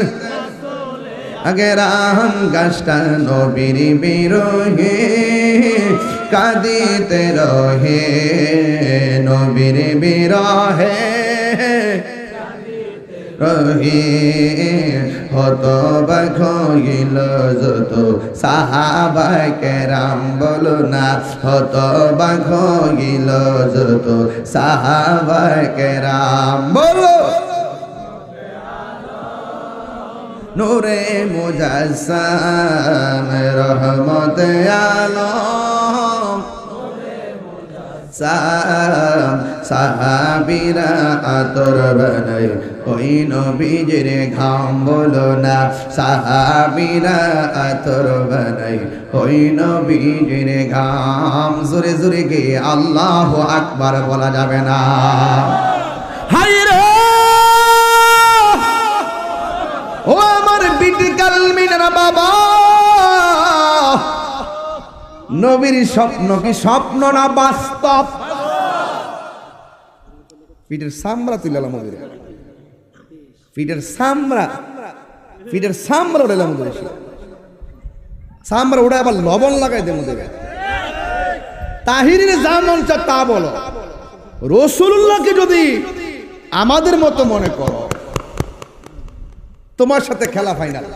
আকরাম, গাছটা নবীর বিরহে কাঁদিতে রহে, নবীর বিরহে রহে হতবাক হইল যত সাহাবায়ে কেরাম বলো না, হতবাক হইল যত সাহাবায়ে কেরাম বলো। নূরে মুজাসসাম রহমতে আলম সাহাবীরা আতর বানাই ওই নবীজির ঘাম বলো না, সাহাবীরা আতর বানাই ওই নবীজির ঘাম। জোরে জোরে গিয়ে আল্লাহু আকবার বলা যাবে না? হায়রে ও আমার বিটি কালমিনারা বাবা, নবীর স্বপ্ন কি স্বপ্ন না বাস্তব? পিঠের সামরা তুইলাম ওদের, পিঠের সামরা উড়াইলাম ওদের, সামরা উড়াই আবার লবণ লাগাই দেন ওদের। তাহিরের যা মন চায় তা বলো, রাসূলুল্লাহকে যদি আমাদের মতো মনে করো, তোমার সাথে খেলা ফাইনাল।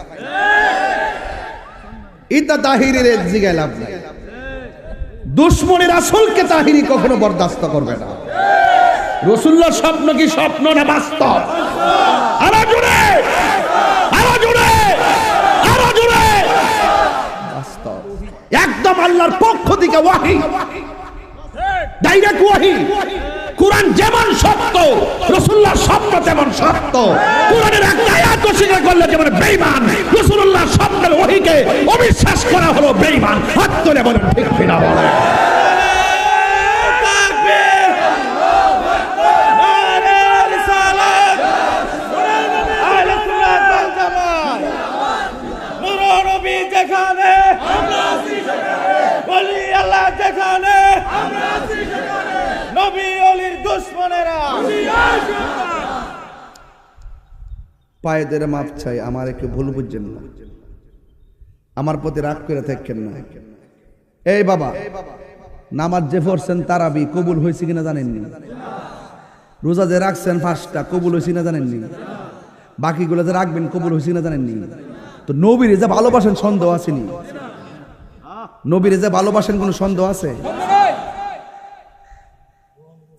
ইতা তাহিরের জিগায় লাভ নাই। দুশ্মনের রাসূলকে তাহিরি কখনো বরদাস্ত করবে না। রাসূলুল্লাহর স্বপ্ন কি স্বপ্ন না বাস্তব? আরো জোরে, আরো জোরে, আরো জোরে। বাস্তব, একদম আল্লাহর পক্ষ থেকে ওয়াহী, ডাইরেক্ট ওয়াহী। কুরআন যেমন সত্য, রাসূলুল্লাহর স্বপ্ন তেমন সত্য। কুরআনের একটা আয়াত অস্বীকার করলে যেমন বেঈমান, রাসূলুল্লাহর স্বপ্নের ওহীকে অবিশ্বাস করা হলো বেঈমান। হাত তুলে বলেন ঠিক কিনা বলেন? তাকবীর, নারে রিসালাত, আহলে সুন্নাত ওয়াল জামাত। নূর নবী যেখানে আমরা আছি সেখানে, ওলি আল্লাহ যেখানে আমরা আছি সেখানে, নবী ওলির দুশমনেরা পায়েদের মাপ চাই, আমার একটু ভুল বুঝছেন না, আমার প্রতি রাগ করে থাকেন না। এই বাবা, নামাজ যে পড়ছেন তারাবি কবুল হয়েছে কিনা জানেননি? রোজা যে রাখছেন 5টা কবুল হয়েছে কিনা জানেননি? বাকিগুলো যে রাখবেন কবুল হয়েছে কিনা জানেননি? তো নবীরে যে ভালোবাসেন সন্দেহ আসেনি? নবীরে যে ভালোবাসেন কোনো সন্দেহ আছে?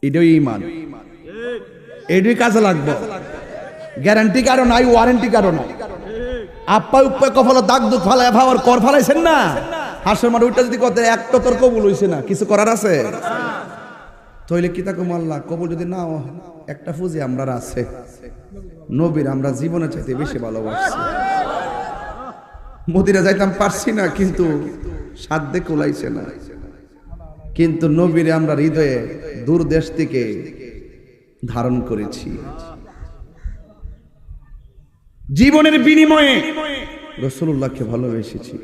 এটাই ঈমান, এটাই কাজে লাগবে। গ্যারান্টি কারো নাই, ওয়ারেন্টি কারো নাই। আপা উপ্পা কপালে দাগ দুঃখ ফালাই ভাবার কর ফালাইছেন না, হাসর মাঠে ওইটা যদি কথা একটা তোর কবুল হইছে না, কিছু করার আছে? তইলে কি তাকে আল্লাহ কবুল যদি না একটা ফুজি আমরা আছে নবীর আমরা জীবনে চাইতে বেশি ভালোবাসি। মদিনা যাইতাম পারছি না, কিন্তু সাধ্যে কুলাইছে না, কিন্তু নবীরে আমরা হৃদয়ে দূর দেশ থেকে ধারণ করেছি। জীবনের বিনিময়ে রাসূলুল্লাহকে ভালোবেসেছি,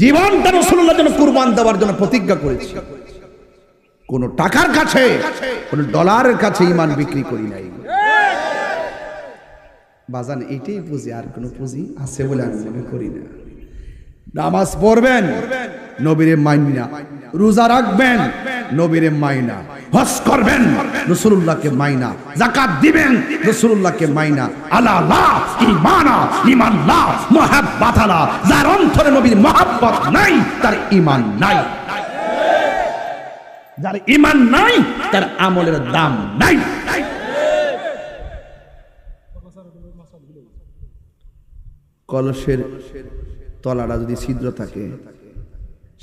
জীবনটা রাসূলুল্লাহর জন্য কুরবান দেওয়ার জন্য প্রতিজ্ঞা করেছি। কোন টাকার কাছে, কোন ডলারের কাছে ঈমান বিক্রি করি নাই। বাজান এটাই পুঁজি, আর কোন পুঁজি আছে বলে আমি মনে করি না। নামাজ পড়বেন নবীরে মাইনা, রোজা রাখবেন নবীরে মাইনা, হজ করবেন রাসূলুল্লাহকে মাইনা, যাকাত দিবেন রাসূলুল্লাহকে মাইনা। আলা লা ঈমানা লিমান লা মুহাব্বাতা লা, যার অন্তরে নবীর মহব্বত নাই তার ঈমান নাই। যার ঈমান নাই তার আমলের দাম নাই। কলসের তলাটা যদি ছিদ্র থাকে,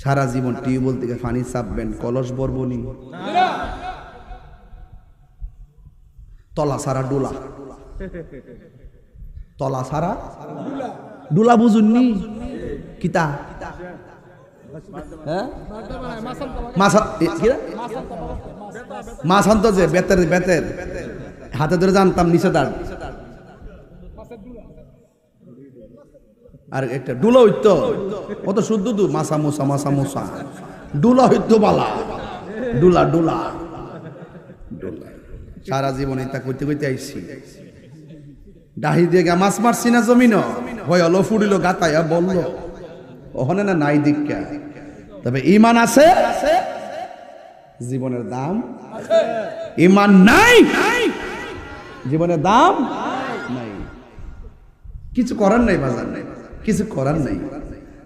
সারা জীবন টিউবওয়েল থেকে পানি চাপবেন, কলস ভরবনি? তলা সারা ডোলা, তলা সারা ডোলা বুঝুননি কিতা? হ্যাঁ মাছ আনতো যে বেতের বেতের হাতে ধরে জানতাম নিচে দাঁড়, আর একটা ডুলা হইতো অত শুদ্ধ দু মাসা মোসা মাসা মোসা ডুলা হইতো বালা ডুলা ডুলা ডুলা। সারা জীবন এটা করতে করতে আইছি, ডাহি দিয়ে গা মাছ মারছি না জমিন হলো ফুড়িল গাতাইয়া বললো ওখানে না নাই দীক্ষা, তবে ইমান আছে, জীবনের দাম। ইমান নাই, জীবনের দাম নাই, কিছু করার নাই, বাজার নাই, কিছু করার নাই।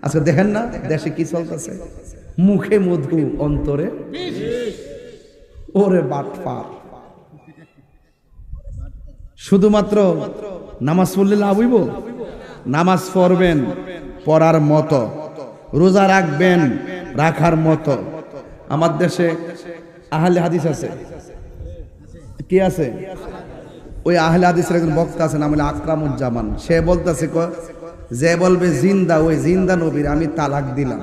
আজকে দেখেন না দেশে কি চলতেছে, মুখে মধু অন্তরে ওরে বাটপার। শুধুমাত্র নামাজ পড়লে লাভ হইব? নামাজ পড়বেন পড়ার মতো, রোজা রাখবেন রাখার মতো। আমার দেশে আহলে হাদিস আছে, কি আছে? ওই আহলে হাদিসের একজন বক্তা আছে, নাম হলো আকরামুজ্জামান। সে বলতেছে যে বলবে জিন্দা, ওই জিন্দা নবীর আমি তালাক দিলাম।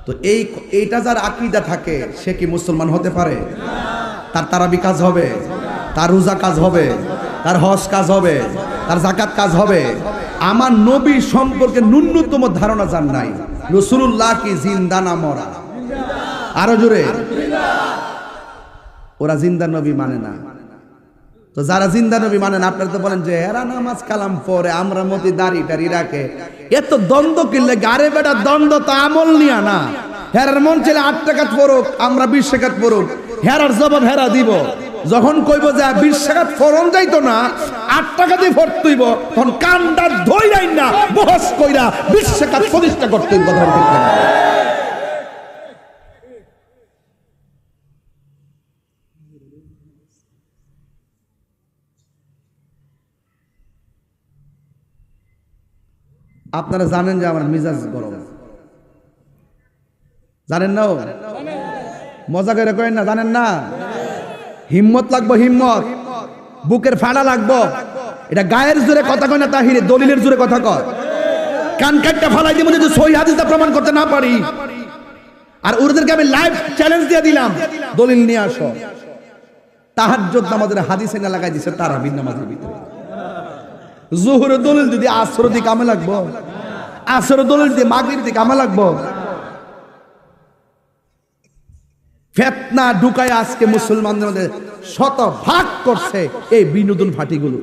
তো এইটা যার আকীদা থাকে সে কি মুসলমান হতে পারে? তার তারাবি কাজ হবে, তার রোজা কাজ হবে, তার হজ কাজ হবে, তার যাকাত কাজ হবে। আমার নবী সম্পর্কে ন্যূনতম ধারণা যার নাই, রাসূলুল্লাহ কি জিন্দা না মরা? আরো জোরে। ওরা জিন্দা নবী মানে না। তো যারা জিন্দা নবী মানে না, আপনারা তো বলেন যে এরা নামাজ কালাম পড়ে, আমরা মতি দাড়ি টাড়ি রাখে, এত দ্বন্দ্ব কিনলে গারে বেটা দ্বন্দ্ব তো আমল নিয়া না। হেরার মন ছেলে 8 টাকাত পড়ুক, আমরা 20 টাকাত পড়ুক, হেরার জবাব হেরা দিব। যখন কইব যে 20 টাকাত ফরন যাইতো না, 8 টাকা দিয়ে ভরতেইব, তখন কান্ডা ধইরাই না বহস কইরা 20 টাকাত প্রতিষ্ঠা করতেই কথা বলতে। আপনারা জানেন যে আমার মিজাজ গরম, জানেন না? মজা করে করেন না, জানেন না? হিম্মত লাগবো, হিম্মত, বুকের ফাড়া লাগবো। এটা গায়ের জোরে কথা কয় না তাহিরে, দলিলের জোরে কথা কয়। কান কাটটা ফালাই দিব যদি সহি হাদিসটা প্রমাণ করতে না পারি। আর ওদেরকে আমি লাইভ চ্যালেঞ্জ দিয়ে দিলাম, দলিল নিয়ে আসো। তাহাজ্জুদ নামাজের হাদিসে না লাগাই দিছে তারাবির নামাজের ভিতরে। জোহর দলিল যদি আসর দিয়ে কামে লাগবো, আসর দলিল দিয়ে মাগরিব দিয়ে কামে লাগবো। ফিতনা ঢুকায় আজকে মুসলমানদের মধ্যে শত ভাগ করছে এই বিনোদন ফাটিগুলো।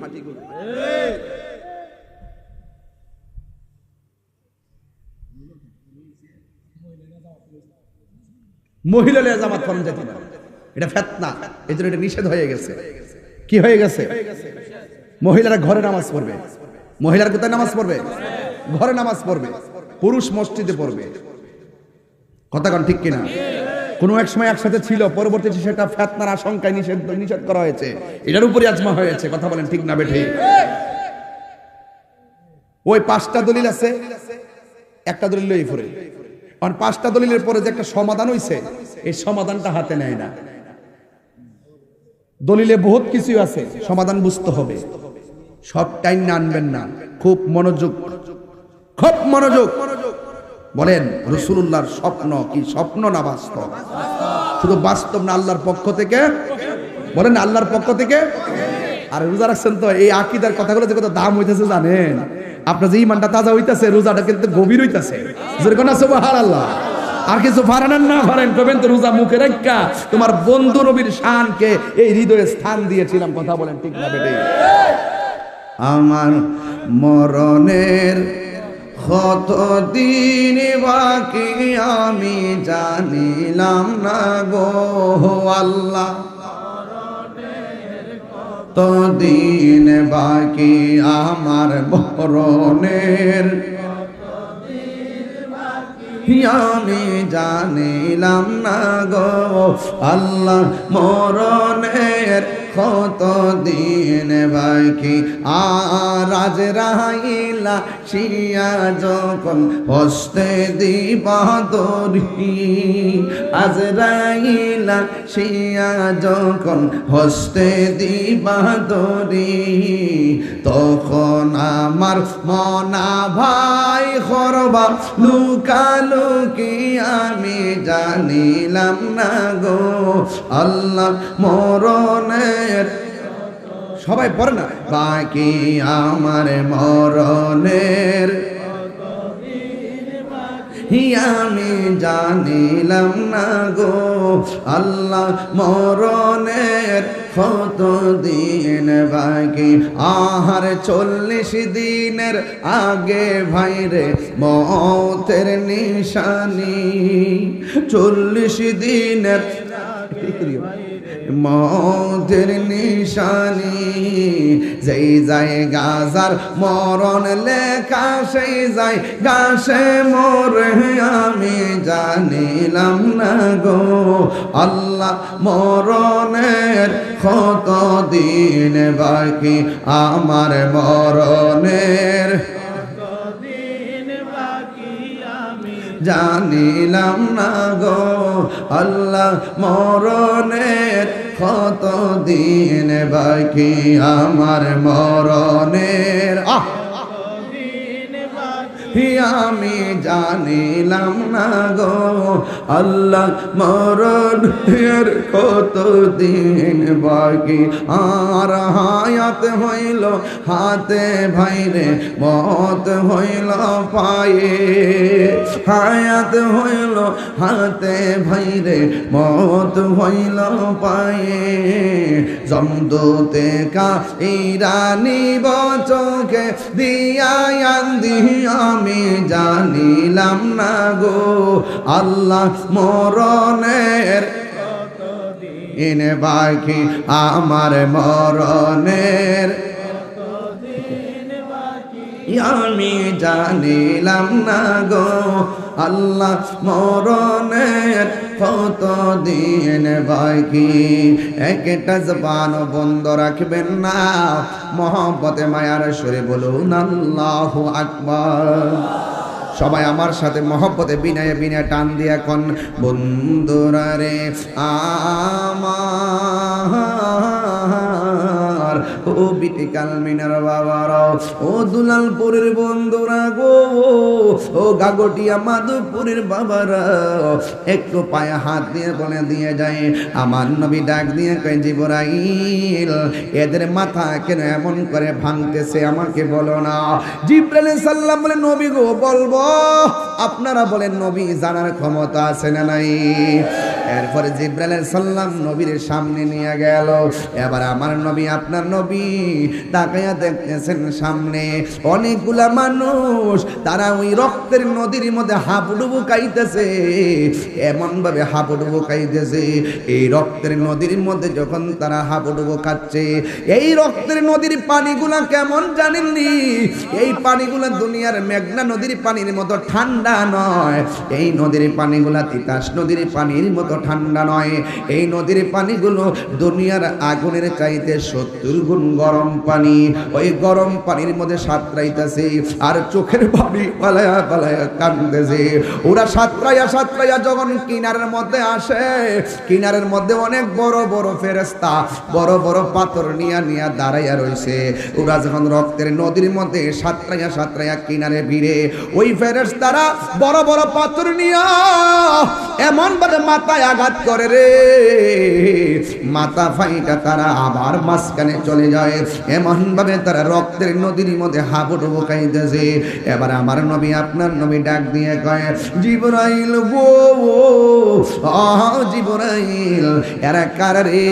মহিলা জামাত ফরম যেতে না, এটা ফিতনা, এই জন্য এটা নিষেধ হয়ে গেছে। কি হয়ে গেছে? মহিলারা ঘরে নামাজ পড়বে। মহিলারা কোথায় নামাজ পড়বে? ঘরে নামাজ পড়বে। পুরুষ মসজিদে পড়বে। কথা কোন ঠিক কিনা? কোন এক সময় একসাথে ছিল, পরবর্তীতে সেটা ফিতনার আশঙ্কায় নিষেধ করা হয়েছে। এটার উপরে আজমা হয়েছে। কথা বলেন ঠিক না বেঠি? ওই 5টা দলিল আছে, একটা দলিল লই পড়ে। আর 5টা দলিলের পরে যে একটা সমাধান হইছে, এই সমাধানটা হাতে নেয় না। দলিলে বহুত কিছু আছে, সমাধান বুঝতে হবে। সব টাইম না আনবেন না, খুব মনোযোগ, খুব মনোযোগ। বলেন রাসূলুল্লাহর স্বপ্ন কি স্বপ্ন না বাস্তব? শুধু বাস্তব না, আল্লাহর পক্ষ থেকে। বলেন আল্লাহর পক্ষ থেকে। আর রোজা রাখছেন তো, এই আকীদার কথাগুলো যে কত দাম হইতেছে জানেন? আপনার যে ঈমানটা তাজা হইতাছে, রোজাটা কিন্তু গভীর হইতাছে। জোরে কোন সুবহানাল্লাহ। আর কিছু ফারানান না ফারেন কবেন তো রোজা মুখে রাখা তোমার বন্ধু নবীর শানকে এই হৃদয়ে স্থান দিয়েছিলাম। কথা বলেন ঠিক না বেটে? আমার মরণের কত দিন বাকি আমি জানিলাম না গো আল্লাহ, কত দিন বাকি আমার মরণের আমি জানিলাম না গো আল্লাহ, মরণের কত দিন বাকি আর আজ রাইলা শিয়া যখন হস্তে দিবা দরি আজ রাইলা শিয়া যখন হস্তে দিবা দরি তখন আমার মনা ভাই করবা লুকালুকি আমি জানিলাম না গো আল্লাহ মরণের সবাই পড়ে না বাকি আমার মরণের আমি জানিলাম না গো আল্লাহ মরণের কত দিন বাকি আহার 40 দিনের আগে ভাইরে মতের নিশানি 40 দিনের মতের নিশানি যেই যায় গাজার মরণ লেখা সেই যায় গাছে মরে আমি জানিলাম না গো আল্লাহ মরণের কত দিন বাকি আমার মরণের জানিলাম না গো আল্লাহ মরণের কত দিন বাকি আমার মরণের আমি জানিলাম না গো আল্লাহ মরণের কত দিন বাকি আর হায়াত হইল হাতে ভাইরে মত হইল পায়ে হায়াত হইল হাতে ভাইরে মত হইল পায়ে জমদূতে কা ইরানি বচকে দিয়া আন্দি আমি জানিলাম না গো আল্লাহ মরণের ইনে বাকি আমার মরণের আমি জানিলাম না গো আল্লাহ মরণের কত দিন বাকি একটা জবান বন্ধ রাখবেন না মহব্বতে মায়ার সুরে বলুন আল্লাহু আকবার সবাই আমার সাথে মহব্বতে বিনয়ে বিনয়ে টান দিয়ে এখন বন্ধুরা রে আমার ও বিটি কালমিনার বাবারা ও দুলালপুরের বন্ধুরা গো ও গাগটিয়া মাধবপুরের বাবারা একটু পায়ে হাত দিয়ে বলে দিয়ে যায় আমার নবী ডাক দিয়ে কয় জিবরাইল এদের মাথা কেন এমন করে ভাঙতেছে আমাকে বলো না জিবরাইল সাল্লাম বলে নবী গো বলবো আপনারা বলেন নবী জানার ক্ষমতা আছে না নাই এরপরে জিবরাইল সাল্লাম নবীর সামনে নিয়ে গেল এবার আমার নবী আপনার নবী তাকায়া দেখতেছেন সামনে অনেকগুলা মানুষ তারা ওই রক্তের নদীর মধ্যে হাবুডুবু খাইতেছে এমন ভাবে হাবুডুবু খাইতেছে এই রক্তের নদীর মধ্যে যখন তারা হাবুডুবু খাচ্ছে এই রক্তের নদীর পানিগুলা কেমন জানেননি এই পানিগুলা দুনিয়ার মেঘনা নদীর পানির মতো ঠান্ডা নয় এই নদীর পানিগুলা তিতাস নদীর পানির মতো ঠান্ডা নয় এই নদীর পানিগুলো দুনিয়ার আগুনের চাইতে 70 গুণ গরম পানি ওই গরম পানির মধ্যে সাঁতরাইতেছে আর চোখের পানি পালায়া পালায়া কাঁদতেছে ওরা সাঁতরাইয়া যখন কিনারের মধ্যে আসে কিনারের মধ্যে অনেক বড় বড় ফেরেশতা বড় বড় পাথর নিয়া দাঁড়াইয়া রইছে ওরা যখন রক্তের নদীর মধ্যে সাঁতরাইয়া কিনারে ভিড়ে ওই ফেরেশতারা বড় বড় পাথর নিয়া এমন ভাবে মাথায় আঘাত করে রে মাথা ফাইটা তারা আবার মাঝখানে চলে যায় এমন ভাবে তারা রক্তের নদীর মধ্যে হাবুডুবু খাইতেছে এবার আমার নবী আপনার নবী ডাক দিয়ে কয় জিবরাইল গো জিবরাইল এরা কারা রে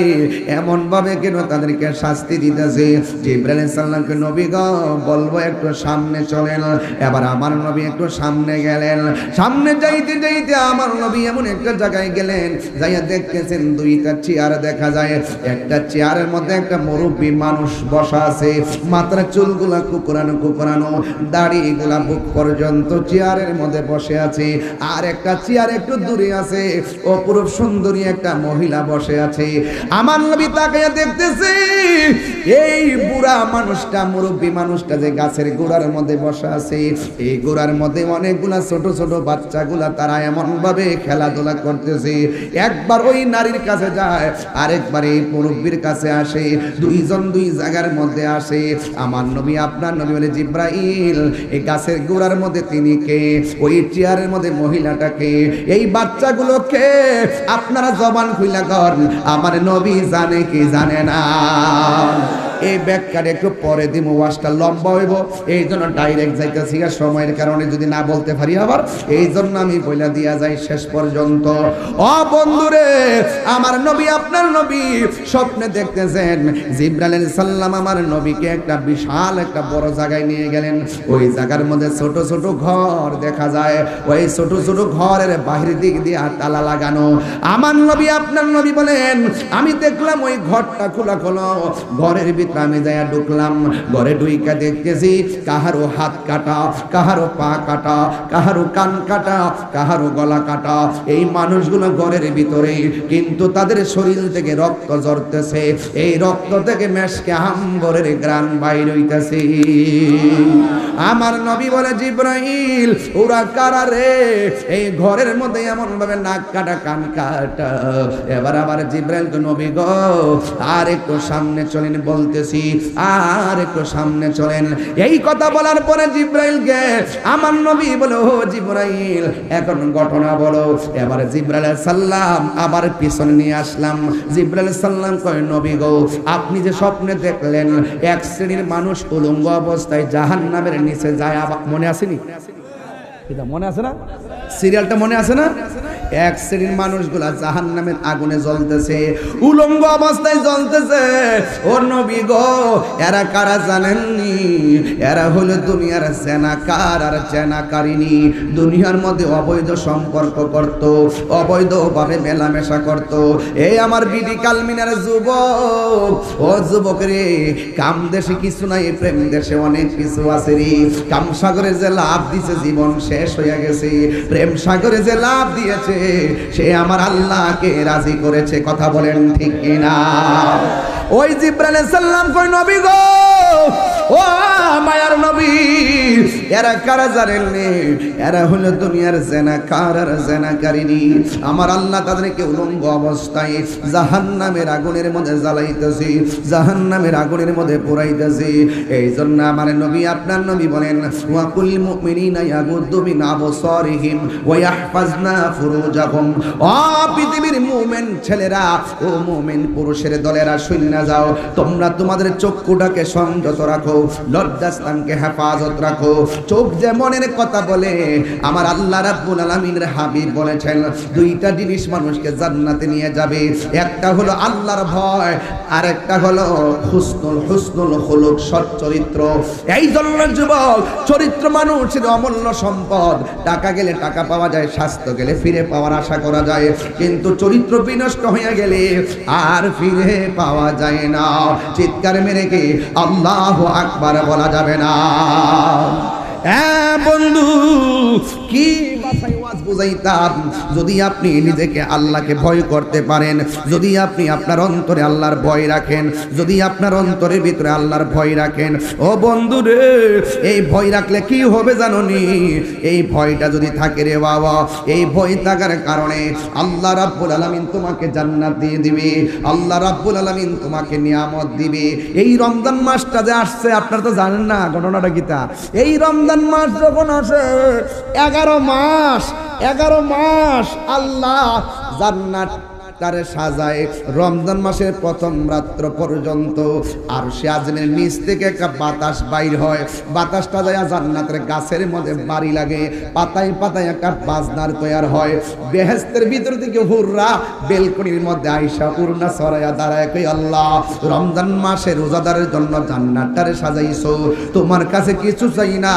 এমন ভাবে কেন তাদেরকে শাস্তি দিতেছে জিবরাইল সাল্লামকে নবী গো বলবো একটু সামনে চলেন এবার আমার নবী একটু সামনে গেলেন সামনে যাইতে যাইতে আমার নবী এমন একটা জায়গায় গেলেন গেলেন, যাইয়া দেখতেছেন দুইটা চেয়ার দেখা যায়। একটা চেয়ারের মধ্যে একটা মুরব্বী মানুষ বসা আছে, মাথার চুলগুলা কুকুরানো কুকুরানো, দাড়িগুলা বুক পর্যন্ত চেয়ারের মধ্যে বসে আছে। আর একটা চেয়ার একটু দূরে আছে, অপরূপ সুন্দরী একটা মহিলা বসে আছে। আমার নবী তাকাইয়া দেখতেছে এই বুড়া মানুষটা, মুরব্বী মানুষটা যে গাছের গোড়ার মধ্যে বসা আছে, এই গোড়ার মধ্যে অনেকগুলা ছোট ছোট বাচ্চাগুলা তারা এমন ভাবে খেলাধুলা করতেছে। একবার ওই নারীর কাছে যায়, আরেকবার এই মুরব্বীর কাছে আসে, দুইজন দুই জায়গার মধ্যে আসে। আমার নবী আপনার নবী বলে, জিব্রাইল, এই গাছের গোড়ার মধ্যে তিনি কে? ওই চেয়ারের মধ্যে মহিলাটাকে, এই বাচ্চাগুলোকে? আপনারা জবান খুইলা কর, আমার নবী জানে কি জানে না? এই ব্যাখ্যাটা একটু পরে দিব, ওয়াজটা লম্বা হইব, এই জন্য ডাইরেক্ট যাইতেছি, আর সময়ের কারণে যদি না বলতে পারি আবার, এই জন্য আমি বইলা দিয়া যাই শেষ পর্যন্ত। ও বন্ধুরে, আমার নবী আপনার নবী স্বপ্নে দেখতেছেন জিবরাইল আলাইহিস সালাম আমার নবীকে একটা বিশাল একটা বড় জায়গায় নিয়ে গেলেন। ওই জায়গার মধ্যে ছোট ছোট ঘর দেখা যায়, ওই ছোট ছোট ঘরের বাহির দিক দিয়ে তালা লাগানো। আমার নবী আপনার নবী বলেন, আমি দেখলাম ওই ঘরটা খোলা খোলা, ঘরের ভিতরে আমি যাইয়া ঢুকলাম। ঘরে ঢুইকা দেখতেছি কাহারো হাত কাটা, কাহারো পা কাটা, কাহারো কান কাটা, কাহারো গলা কাটা। এই মানুষগুলো ঘরের ভিতরে, কিন্তু তাদের শরীর থেকে রক্ত ঝরতেছে। এই রক্ত থেকে মেশকে আম্বরের গ্রান বাইর হইতেছে। আমার নবী বলে, জিবরাইল, ওরা কারা রে? এই ঘরের মধ্যে এমন ভাবে নাক কাটা, কান কাটা। এবার আবার জিবরাইল তো, নবী গো আর একটু সামনে চলেন বলতেছি, আর একটু সামনে চলেন। এই কথা বলার পরে জিবরাইলকে আমার নবী বলে, ও জিবরাইল, এখন ঘটনা বলো। এবার জিবরাইল আলাইহিস সালাম আবার পিছনে নিয়ে আসলাম। জিবরাইল আলাইহিস সালাম কয়, নবী গো, আপনি যে স্বপ্নে দেখলেন এক শ্রেণীর মানুষ উলঙ্গ অবস্থায় জাহান্নামের নিচে যায়, মনে আসেনি? এটা মনে আছে না? সিরিয়ালটা মনে আছে না? এক শ্রেণীর মানুষগুলা জাহান্নামের আগুনে জ্বলতেছে, উলঙ্গ অবস্থায় জ্বলতেছে। ও নবী গো, এরা কারা জানেননি? এরা হলো দুনিয়ার জেনাকার আর জেনাকারিনী। দুনিয়ার মধ্যে অবৈধ সম্পর্ক করত, অবৈধভাবে মেলামেশা করত। এই আমার বিডি কালমিনার যুবক, ও যুবক রে, কাম দেশে কিছু নাই, প্রেম দেশে অনেক কিছু আছে রে। কাম সাগরে যে লাভ দিছে জীবন শেষ হয়ে গেছে, প্রেম সাগরে যে লাভ দিয়েছে সে আমার আল্লাহকে রাজি করেছে। কথা বলেন ঠিক কিনা? ওই জিবরাইল আলাইহিস সালাম কই, নবী গো, ও মায়ার নবী, এরা কারা জানেন? এরা হলো দুনিয়ার জেনাকার আর জেনাকারিনী। আমার আল্লাহ তাদেরকে উলঙ্গ অবস্থায় জাহান্নামের আগুনের মধ্যে জ্বালাইতেছে, জাহান্নামের আগুনের মধ্যে পোড়াইতেছে। এই জন্য আমার নবী আপনার নবী বলেন, ওয়া কুল মুমিনিনা ইয়াগুদ্দু মিন আবসারিহিম ওয়া ইয়াহফাজনা ফুরুজাহুম। ও পৃথিবীর মুমিন ছেলেরা, ও মুমিন পুরুষের দলেরা, শুনে যাও, তোমরা তোমাদের চক্ষুটাকে সংযত রাখো, লজ্জাস্থানকে হেফাজত রাখো। চোখ যে মনের কথা বলে, আমার আল্লাহ রাব্বুল আলামিনের হাবিব বলেছেন দুইটা জিনিস মানুষকে জান্নাতে নিয়ে যাবে। একটা হলো আল্লাহর ভয়, আর একটা হলো হুসনুল খুলুক, সৎ চরিত্র। এই জন্য যুবক, চরিত্র মানুষের অমূল্য সম্পদ। টাকা গেলে টাকা পাওয়া যায়, স্বাস্থ্য গেলে ফিরে পাওয়ার আশা করা যায়, কিন্তু চরিত্র বিনষ্ট হয়ে গেলে আর ফিরে পাওয়া যায় না। চিৎকার মেরে কি আল্লাহু আকবার বলা যাবে না? বন্ধু, কি বাসায় ওয়াজ বুঝাইতাম, যদি আপনি নিজেকে আল্লাহকে ভয় করতে পারেন, যদি আপনি আপনার অন্তরে আল্লাহর ভয় রাখেন, যদি আপনার অন্তরের ভিতরে আল্লাহর ভয় রাখেন, ও বন্ধু রে, এই ভয় রাখলে কি হবে জানোনি? এই ভয়টা যদি থাকে রে বাবা, এই ভয় থাকার কারণে আল্লাহ রাব্বুল আলামিন তোমাকে জান্নাত দিয়ে দিবে, আল্লাহ রাব্বুল আলামিন তোমাকে নিয়ামত দিবে। এই রমজান মাসটা যে আসছে, আপনারা তো জানেন না ঘটনাটা কিতা। এই রমজান মাস যখন আসে, 11 মাস আল্লাহ জান্নাত তারে সাজায় রমজান মাসের প্রথম রাত্র পর্যন্ত। আর সে আজমের নিচ থেকে একটা বাতাস বাইর হয়, বাতাসটা যায় জান্নাতের গাছের মধ্যে বাড়ি লাগে, পাতায় পাতায় একটা বাজনার তৈরি হয়। বেহেশতের ভিতর থেকে হুররা বেলকনির মধ্যে আইসা উড়না ছড়াইয়া দাঁড়ায় কই আল্লাহ রমজান মাসে রোজাদারের জন্য জান্নাতটারে সাজাইছো, তোমার কাছে কিছু চাই না,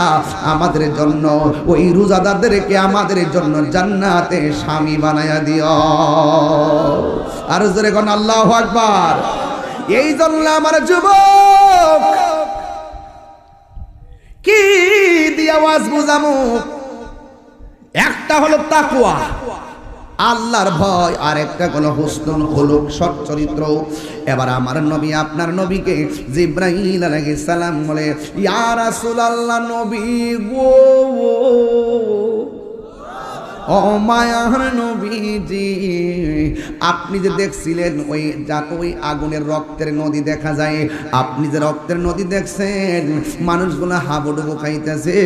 আমাদের জন্য ওই রোজাদারদেরকে আমাদের জন্য জান্নাতে স্বামী বানায়া দিও। আর জোরে কোন আল্লাহু আকবার। এই জন্য আমার যুবক কি দিয়ে আওয়াজ বুঝামু, একটা হলো তাকওয়া আল্লাহর ভয়, আর একটা হলো হুসনুল খুলুক সৎ চরিত্র। এবার আমার নবী আপনার নবীকে জিবরাইল আলাইহিস সালাম বলে ইয়া রাসূলুল্লাহ নবী গো, ও মায়ার নবীজি আপনি যে দেখছিলেন ওই আগুনের রক্তের নদী দেখা যায়, আপনি যে রক্তের নদী দেখছেন মানুষগুলো হাবুডুবু খাইতেছে,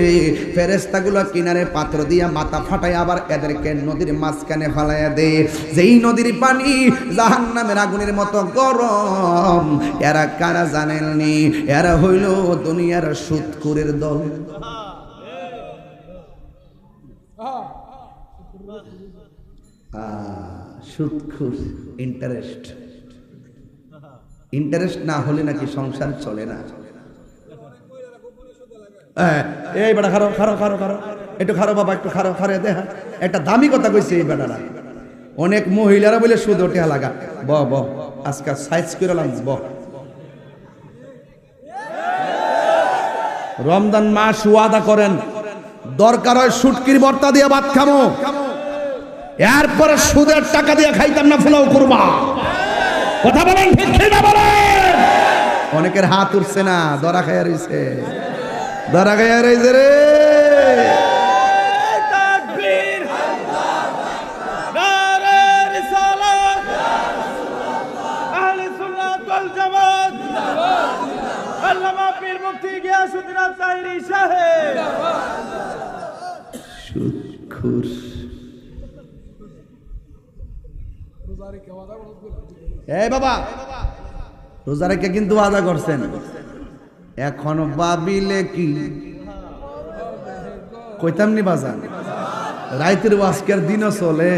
ফেরেশতাগুলো কিনারে পাত্র দিয়া মাথা ফাটায় আবার এদেরকে নদীর মাঝখানে ফালাইয়া দেয়, যেই নদীর পানি জাহান্নামের আগুনের মতো গরম। এরা কারা জানেননি? এরা হইল দুনিয়ার সুদখোরের দল। সুদখোর, ইন্টারেস্ট না হলে নাকি সংসার চলে না। এই বেটা খারো খারো খারো খারো, একটু খারো বাবা, একটু খারো খারে দেখা, একটা দামি কথা কইছে এই বেটারা। অনেক মহিলারা বলে সুদ ওঠে লাগা, ব ব আজকে সাইজ করে লাগছ ব। রমজান মাস ওয়াদা করেন, দরকার হয় শুটকির ভর্তা দিয়ে ভাত খামো, এরপরে সুদের টাকা দিয়ে খাইতাম না, ফুলাও করবা। কথা বলেন ঠিক না বলেন? অনেকের হাত উঠছে না, ধরা খাইয়া রইছে, ধরা খাইয়া রইছে রে। তাকবীর, নারে রিসালাত, আহলে সুন্নাত ওয়াল জামাত, আল্লামা পীর মুফতি গিয়াসউদ্দিন আল-তাহিরি সাহেব। সুদখোর। এই বাবা রোজা রেখে কিন্তু ওয়াদা করছেন, এখন ভাবিলে কি কইতাম নি বাজান, রাইতের ওয়াজকের দিনও চলে।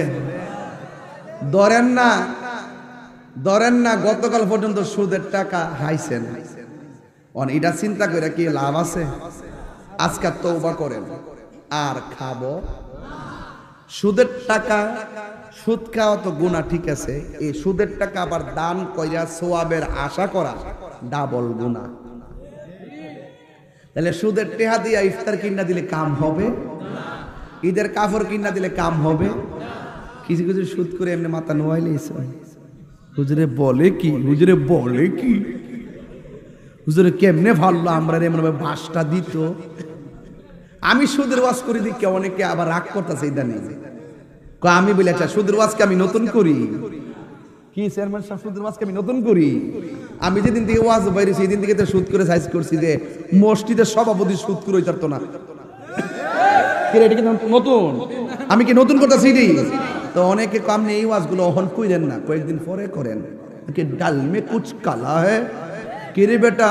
ধরেন না গতকাল পর্যন্ত সুদের টাকা হাইছেন, এটা চিন্তা করে কি লাভ আছে? আজকে তওবা করেন আর খাবো। সুদের টাকা, সুদ খাওয়া তো গুনাহ ঠিক আছে, এই সুদের টাকা আবার দান কইরা সওয়াবের আশা করা ডাবল গুনাহ। তাহলে সুদের টেহা দিয়া ইফতার কিনা দিলে কাম হবে? ঈদের কাপড় কিনা দিলে কাম হবে? কিছু কিছু সুদ করে এমনি মাথা নোয়াইলেছে। হুজুরে বলে কি, হুজুরে বলে কি, হুজুরে কেমনে ভালো আমরা এমন বাসটা দিত। আমি সুদের ওয়াজ করি দিকে অনেকে আবার রাগ করতেছে, ইদানি আমি বলি আচ্ছা সুদের ওয়াজকে আমি নতুন করি কি চেয়ারম্যান সাহেব, সুদের ওয়াজকে আমি নতুন করি? আমি যেদিন থেকে ওয়াজ বাইরে সেই দিন থেকে তো সুদ করে সাইজ করছি যে মসজিদের সভাপতি সুদ করে হইতো না। এটা কি নতুন? আমি কি নতুন করতেছি? তো অনেকে কামনে এই ওয়াজগুলো অহন কইলেন না, কয়েকদিন পরে করেন। কি ডাল মে কুছ কালা হ্যায় কে রে বেটা,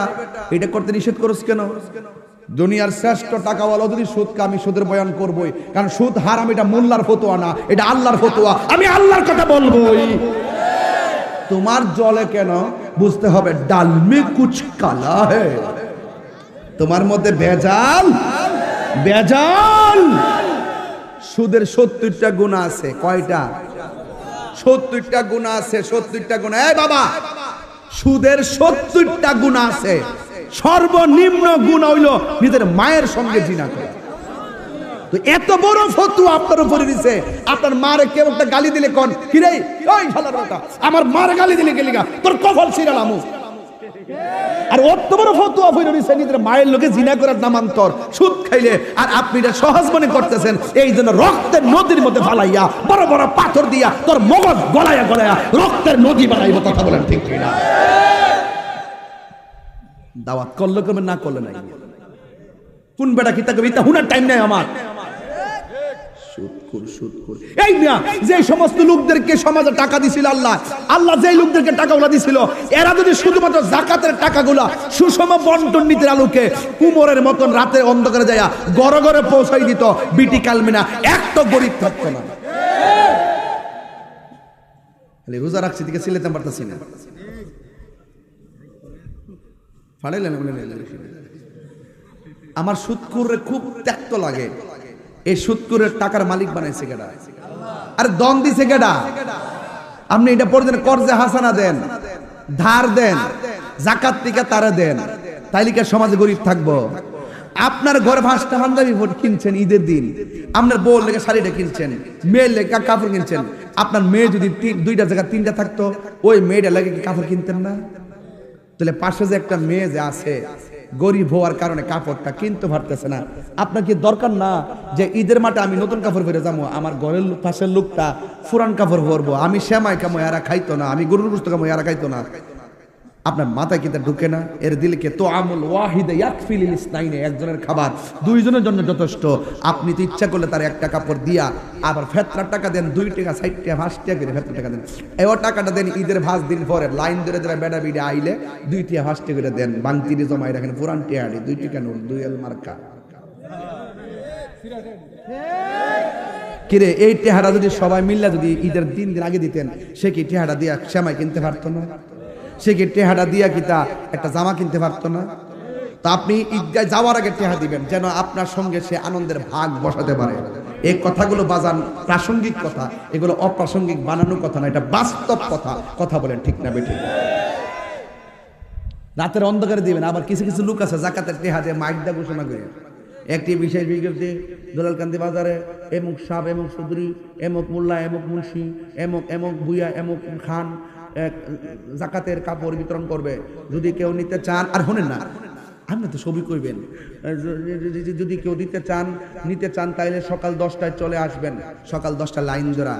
এটা করতে নিষেধ করছ কেন? দুনিয়ার শ্রেষ্ঠ টাকাওয়ালা যদি সুদকে আমি সুদের বয়ান করবই, কারণ সুদ হারাম, এটা মোল্লার ফতোয়া না, এটা আল্লাহর ফতোয়া। আমি আল্লাহর কথা বলবোই। তোমার জলে কেন বুঝতে হবে ডাল মে কুছ কালা হ্যায়, তোমার মধ্যে ভেজাল। সুদের 70টা গুনাহ আছে। কয়টা? 70টা গুনাহ আছে, 70টা গুনাহ। এই বাবা, সুদের 70টা গুনাহ আছে। সর্বনিম্ন গুনাহ হইল নিজের মায়ের সঙ্গে জিনা করা। তো এত বড় ফতোয়া আপনার উপরে দিছে, আপনার মারে কেউ একটা গালি দিলে কোন কি রে, ওই শালার কথা, আমার মারে গালি দিলে গেলিগা তোর কপাল ছিড়ালামু। আর অত বড় ফতোয়া হইল দিছে নিজের মায়ের লোকে জিনা করার নামান্তর সুদ খাইলে, আর আপনি এটা সহজ মনে করতেছেন। এই জন্য রক্তের নদীর মধ্যে ফালাইয়া বড় বড় পাথর দিয়া তোর মগজ গলায়া গলায়া রক্তের নদী বানাইব। কথা বলেন ঠিক কিনা? দাওয়াত করলে করবে, না করলে নাই। কোন বেটা কি তাকে হুনার টাইম নাই আমার। সুদ সুদখোর। এই মিয়া, যে সমস্ত লোকদেরকে সমাজে টাকা দিছিল আল্লাহ, আল্লাহ যেই লোকদেরকে টাকাগুলো দিছিল, এরা যদি শুধুমাত্র যাকাতের টাকাগুলা সুষম বন্টন নীতির আলোকে কুমোরের মতন রাতের অন্ধকারে যায় ঘরে ঘরে পৌঁছাই দিত, বিটি কালমিনা একটা গরিব থাকতো না। রোজা রাখছি দিকে সিলেতে পারতেছি না, আমার সুদখোরে খুব ত্যাক্ত লাগে। এই সুদখোরের টাকার মালিক বানাইছে কেডা? আর দন দিছে কেডা? আপনি এটা পড়ছেন, কর্জে হাসানা দেন, ধার দেন, যাকাত থেকে তারা দেন, তাইলে কি সমাজে গরিব থাকবো? আপনার ঘরে 5টা পাঞ্জাবি কিনছেন ঈদের দিন, আপনার বউ লেগে শাড়িটা কিনছেন, মেয়ের লেগে কাপড় কিনছেন। আপনার মেয়ে যদি 2টা জায়গা 3টা থাকতো, ওই মেয়েটা লেগে কি কাপড় কিনতেন না? তাহলে পাশে যে একটা মেয়ে যে আছে গরিব হওয়ার কারণে কাপড়টা কিনতে পারতেছে না, আপনার কি দরকার না যে ঈদের মাঠে আমি নতুন কাপড় পরে যাবো, আমার ঘরের পাশের লোকটা পুরান কাপড় পরবো, আমি শ্যামাই কামো এরা খাইতো না, আমি গরুর গোশত কামো এরা খাইতো না? আপনার মাথায় কিন্তু ঢুকে না? এর দিলকে তো আমল ওয়াহিদে ইয়াকফিল ইসনাইনে, একজনের খাবার 2 জনের জন্য যথেষ্ট। আপনি তো ইচ্ছা করলে তার একটা কাপড় দিয়া আবার ফেতরার টাকা দেন, 2 টাকা 60 টাকা 5 টাকা করে ফেতরার টাকা দেন, এই টাকাটা দেন ঈদের 5 দিন পরে লাইন ধরে ধরে বেড়া বিড়ে আইলে 2 টাকা 5 টাকা করে দেন, বাংতিরে জমাই রাখেন পুরান টিয়াড়ি 2 টাকা নোট 2 এল মার্কা। কিরে, এই টেহারা যদি সবাই মিল্লা যদি ঈদের 3 দিন আগে দিতেন, সে কি টেহারা দিয়া শ্যামাই কিনতে পারতো না? সে কি টেহাটা দিয়া কিতা একটা জামা কিনতে পারতো না? তা আপনি ঈদগায় যাওয়ার আগে টেহা দিবেন, যেন আপনার সঙ্গে সে আনন্দের ভাগ বসাতে পারে। এই কথাগুলো বাজান প্রাসঙ্গিক কথা, এগুলো অপ্রাসঙ্গিক বানানো কথা না, এটা বাস্তব কথা। কথা বলেন ঠিক না বেঠিক? রাতের অন্ধকারে দিবেন। আবার কিছু কিছু লোক আছে যাকাতের টেহা দিয়ে মাইক দিয়ে ঘোষণা করে, একটি বিশেষ বিজ্ঞপ্তি, দোলালকান্দি বাজারে এমুক সাহেব, এমুক চৌধুরী, এমুক মোল্লা, এমুক মুন্সি, এমুক এমুক ভুইয়া, এমুক খান যাকাতের কাপড় বিতরণ করবে, যদি কেউ নিতে চান। আর শোনেন না, আপনি তো ছবি করবেন, যদি কেউ নিতে চান তাইলে সকাল 10টায় চলে আসবেন। সকাল 10টা লাইন জোড়া।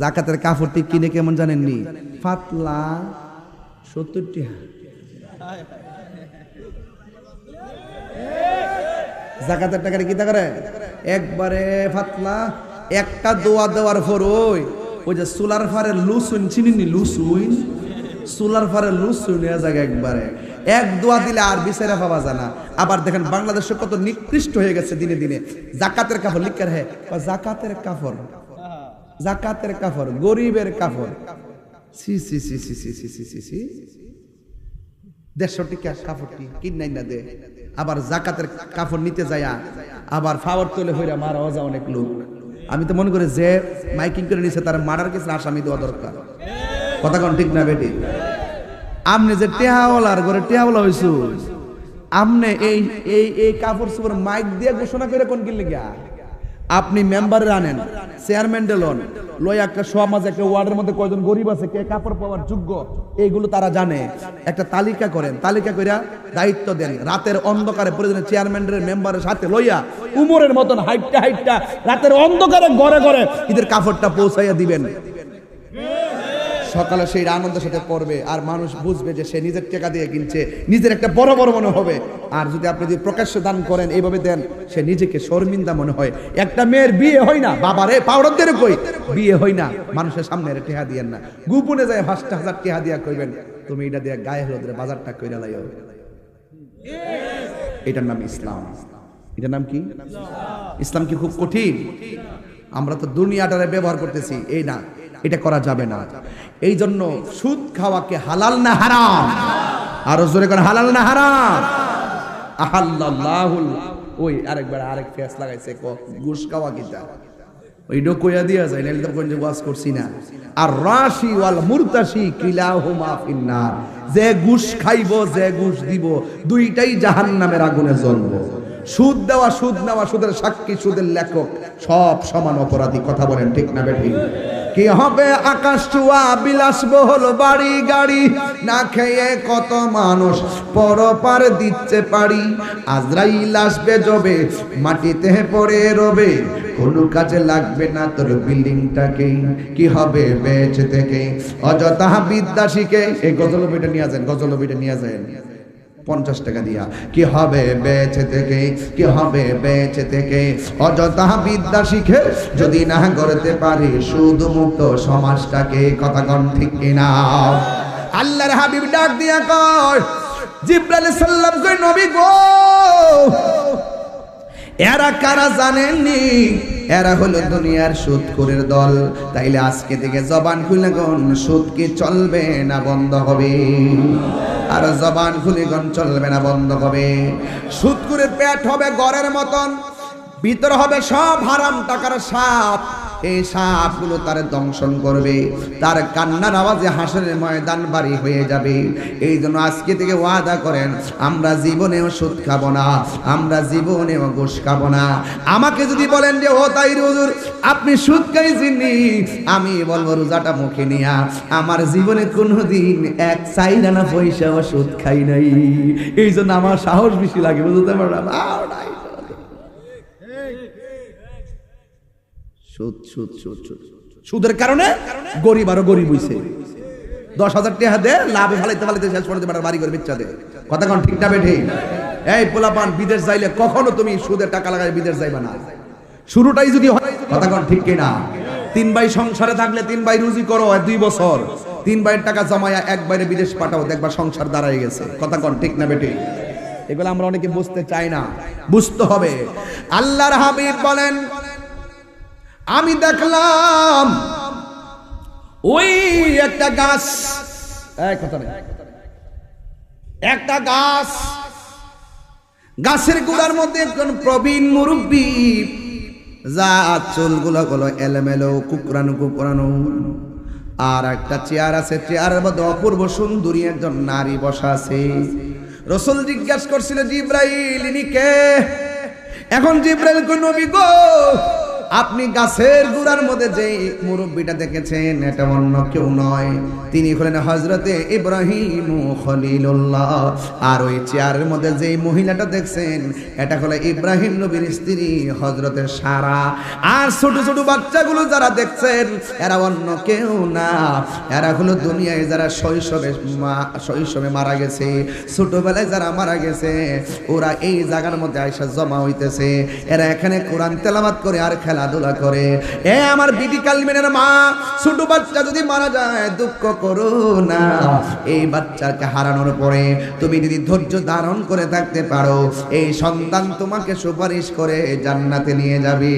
যাকাতের কাপড়টি কিনে কেমন জানেননি? পাতলা 70 টাকা। যাকাতের টাকার কি করে একবারে পাতলা। একটা দোয়া দেওয়ার পর ওই যে সোলার ফারের লুসুন চিনিনি, লুসুন সোলার ফারের লুসুন জায়গা একবারে এক দোয়া দিলে আর বিচারা পাওয়া যায় না। আবার দেখেন বাংলাদেশে কত নিকৃষ্ট হয়ে গেছে দিনে দিনে। যাকাতের কাপড় লিখার হ্যাঁ, যাকাতের কাপড়, যাকাতের কাপড়, গরিবের কাপড়। সি সি সি সি সি সি সি সি সি 150 টাকা কাপড়টি কিনাই না দে। আবার যাকাতের কাপড় নিতে যায় আবার ফাওয়ার তোলে হইরা মারাও যায় অনেক লোক। আমি তো মনে করি যে মাইকিং করে নিছে তার মারার কিছু আসামি দেওয়া দরকার। কথা কোন ঠিক না বেটি? আমনে যে টেহাওয়ালার ঘরে টেহাওয়ালা হইছু, আমনে এই এই এই কাপড় চোপড় মাইক দিয়ে ঘোষণা করে কোন কিনলে গিয়া আপনি মেম্বারে আনেন, চেয়ারম্যান লন, লই একটা সমাজে একটা ওয়ার্ডের মধ্যে কয়জন গরিব আছে, কে কাপড় পাওয়ার যোগ্য, এইগুলো তারা জানে। একটা তালিকা করেন, তালিকা কইরা দায়িত্ব দেন। রাতের অন্ধকারে প্রয়োজনে চেয়ারম্যানের মেম্বারের সাথে লইয়া উমরের মতন হাইটটা হাইটটা রাতের অন্ধকারে ঘরে ঘরে ঈদের কাপড়টা পৌঁছাইয়া দিবেন। সকালে সেই আনন্দের সাথে পড়বে আর মানুষ বুঝবে যে সে নিজের টাকা দিয়ে কিনছে, নিজের একটা বড় বড় মনে হবে। আর যদি আপনি যদি প্রকাশ্যে দান করেন, এইভাবে দেন, সে নিজেকে শর্মিন্দা মনে হয়। একটা মেয়ের বিয়ে হয় না, বাবারে পাউডার কই বিয়ে হয় না, মানুষের সামনে টেহা দিয়েন না, গোপনে যায় 5,000 টেহা দিয়া কইবেন তুমি এটা দিয়ে গায়ে হলুদের বাজারটা কইরা লাইও। এটার নাম ইসলাম। এটার নাম কি? ইসলাম কি খুব কঠিন? আমরা তো দুনিয়াটারে ব্যবহার করতেছি, এই না, এটা করা যাবে না। এই জন্য সুদ খাওয়াকে হালাল না হারাম? আরো জোরে করে হালাল না হারাম? আহাল্লাহুল ওই আরেকবার আরেক ফেস লাগাইছে ঘুষ খাওয়া কিটা ওইটা কইয়া দিয়া যায় না, তো কোন যে ওয়াজ করছি না। আর রাশি ওয়াল মুরতাশি কিলাহুমা ফিন্নার, যে ঘুষ খাইবো যে ঘুষ দিব দুইটাই জাহান্নামের আগুনে জ্বলবো। সুদ দেওয়া, সুদ নেওয়া, সুদের সাক্ষী, সুদের লেখক সব সমান অপরাধী। কথা বলেন ঠিক না বেঠিক? কি হবে আকাশ চুয়া বিলাসবহুল বাড়ি গাড়ি, না খেয়ে কত মানুষ পরপার দিচ্ছে পাড়ি। আজরাইল আসবে যবে মাটিতে পড়ে রবে, কোনো কাজে লাগবে না তোর বিল্ডিংটাকে, কি হবে বেঁচে থেকে অযথা বিদ্যা শিখে। এই গজল বইটা নিয়ে যান, গজল বইটা নিয়ে যান। 50 টাকা দিয়া কি হবে বেঁচে থেকে, কি হবে বেঁচে থেকে, অযথা বিদ্যা শিখে যদি না করতে পারি সুদ মুক্ত সমাজটাকে। কথা কোন ঠিক কিনা? আল্লাহর হাবিব ডাক দিয়া কয়, জিবরাইল সাল্লাম কই নবী গো, এরা কারা জানেননি? এরা হলো দুনিয়ার সুদখোরের দল। তাইলে আজকে থেকে জবান খুলে কোন সুদ কি চলবে না বন্ধ হবে? আর জবান খুলে কোন চলবে না বন্ধ হবে? সুদখোরের পেট হবে গড়ের মতন, ভিতর হবে সব হারাম টাকার সাপ। এই সাপগুলো তার দংশন করবে, তার কান্নার আওয়াজে হাসরের ময়দান বাড়ি হয়ে যাবে। এই জন্য আজকে থেকে ওয়াদা করেন, আমরা জীবনেও সুদ খাবো না, আমরা জীবনেও ঘুষ খাবো না। আমাকে যদি বলেন যে ও তাই হুজুর আপনি সুদ খাইছেননি, আমি বলবো রোজাটা মুখে নিয়া আমার জীবনে কোনোদিন এক চাইরানা পয়সাও সুদ খাই নাই। এই জন্য আমার সাহস বেশি লাগে, বুঝতে পারলাম। সুদ সুদ সুদ সুদ সুদের কারণে গরিব আরো গরিব হইছে। 10,000 টাকা দে লাভে ফালাইতে ফালাইতে শেষ করতে পারে বাড়ি করে বিচ্ছা দে। কথা কোন ঠিক না বেঠি? এই পোলাপান বিদেশ যাইলে কখনো তুমি সুদের টাকা লাগাই বিদেশ যাইবা না। শুরুটাই যদি হয়, কথা কোন ঠিক কিনা? 3 ভাই সংসারে থাকলে 3 ভাই রুজি করো 2 বছর, 3 ভাইয়ের টাকা জমায়া এক বাইরে বিদেশ পাঠাও, দেখবা সংসার দাঁড়ায় গেছে। কথা কোন ঠিক না বেঠি? এগুলো আমরা অনেকে বুঝতে চাই না, বুঝতে হবে। আল্লাহর হাবিব বলেন, আমি দেখলাম ওই একটা গাছ, একটা গাছ, গাছের গোড়ার মধ্যে একজন প্রবীণ মুরব্বী, যা চুলগুলো গুলো এলোমেলো কুকরানো কুকরানো, আর একটা চেয়ার আছে, চেয়ারের মধ্যে অপূর্ব সুন্দরী একজন নারী বসা আছে। রাসূল জিজ্ঞাসা করছিল, জিব্রাইল ইনি কে? এখন জিব্রাইল কই নবী গো, আপনি গাছের গোড়ার মধ্যে যে মুরব্বীটা দেখেছেন এটা অন্য কেউ নয়, তিনি হলেন হযরতে ইব্রাহিম খলিলুল্লাহ। আর ওই চেয়ারের মধ্যে যে মহিলাটা দেখছেন এটা হলো ইব্রাহিম নবীর স্ত্রী হযরতে সারা। আর ছোট ছোট বাচ্চাগুলো যারা দেখছেন এরা অন্য কেউ না, এরা হলো দুনিয়ায় যারা শৈশবে মারা গেছে, ছোটবেলায় যারা মারা গেছে, ওরা এই জায়গার মধ্যে আইসা জমা হইতেছে। এরা এখানে কোরআন তেলাওয়াত করে আর খেলাধুলা করে। এ আমার বিবি কালমিনের মা, ছোট বাচ্চা যদি মারা যায় দুঃখ করো না। এই বাচ্চাকে হারানোর পরে তুমি যদি ধৈর্য ধারণ করে থাকতে পারো, এই সন্তান তোমাকে সুপারিশ করে জান্নাতে নিয়ে যাবে।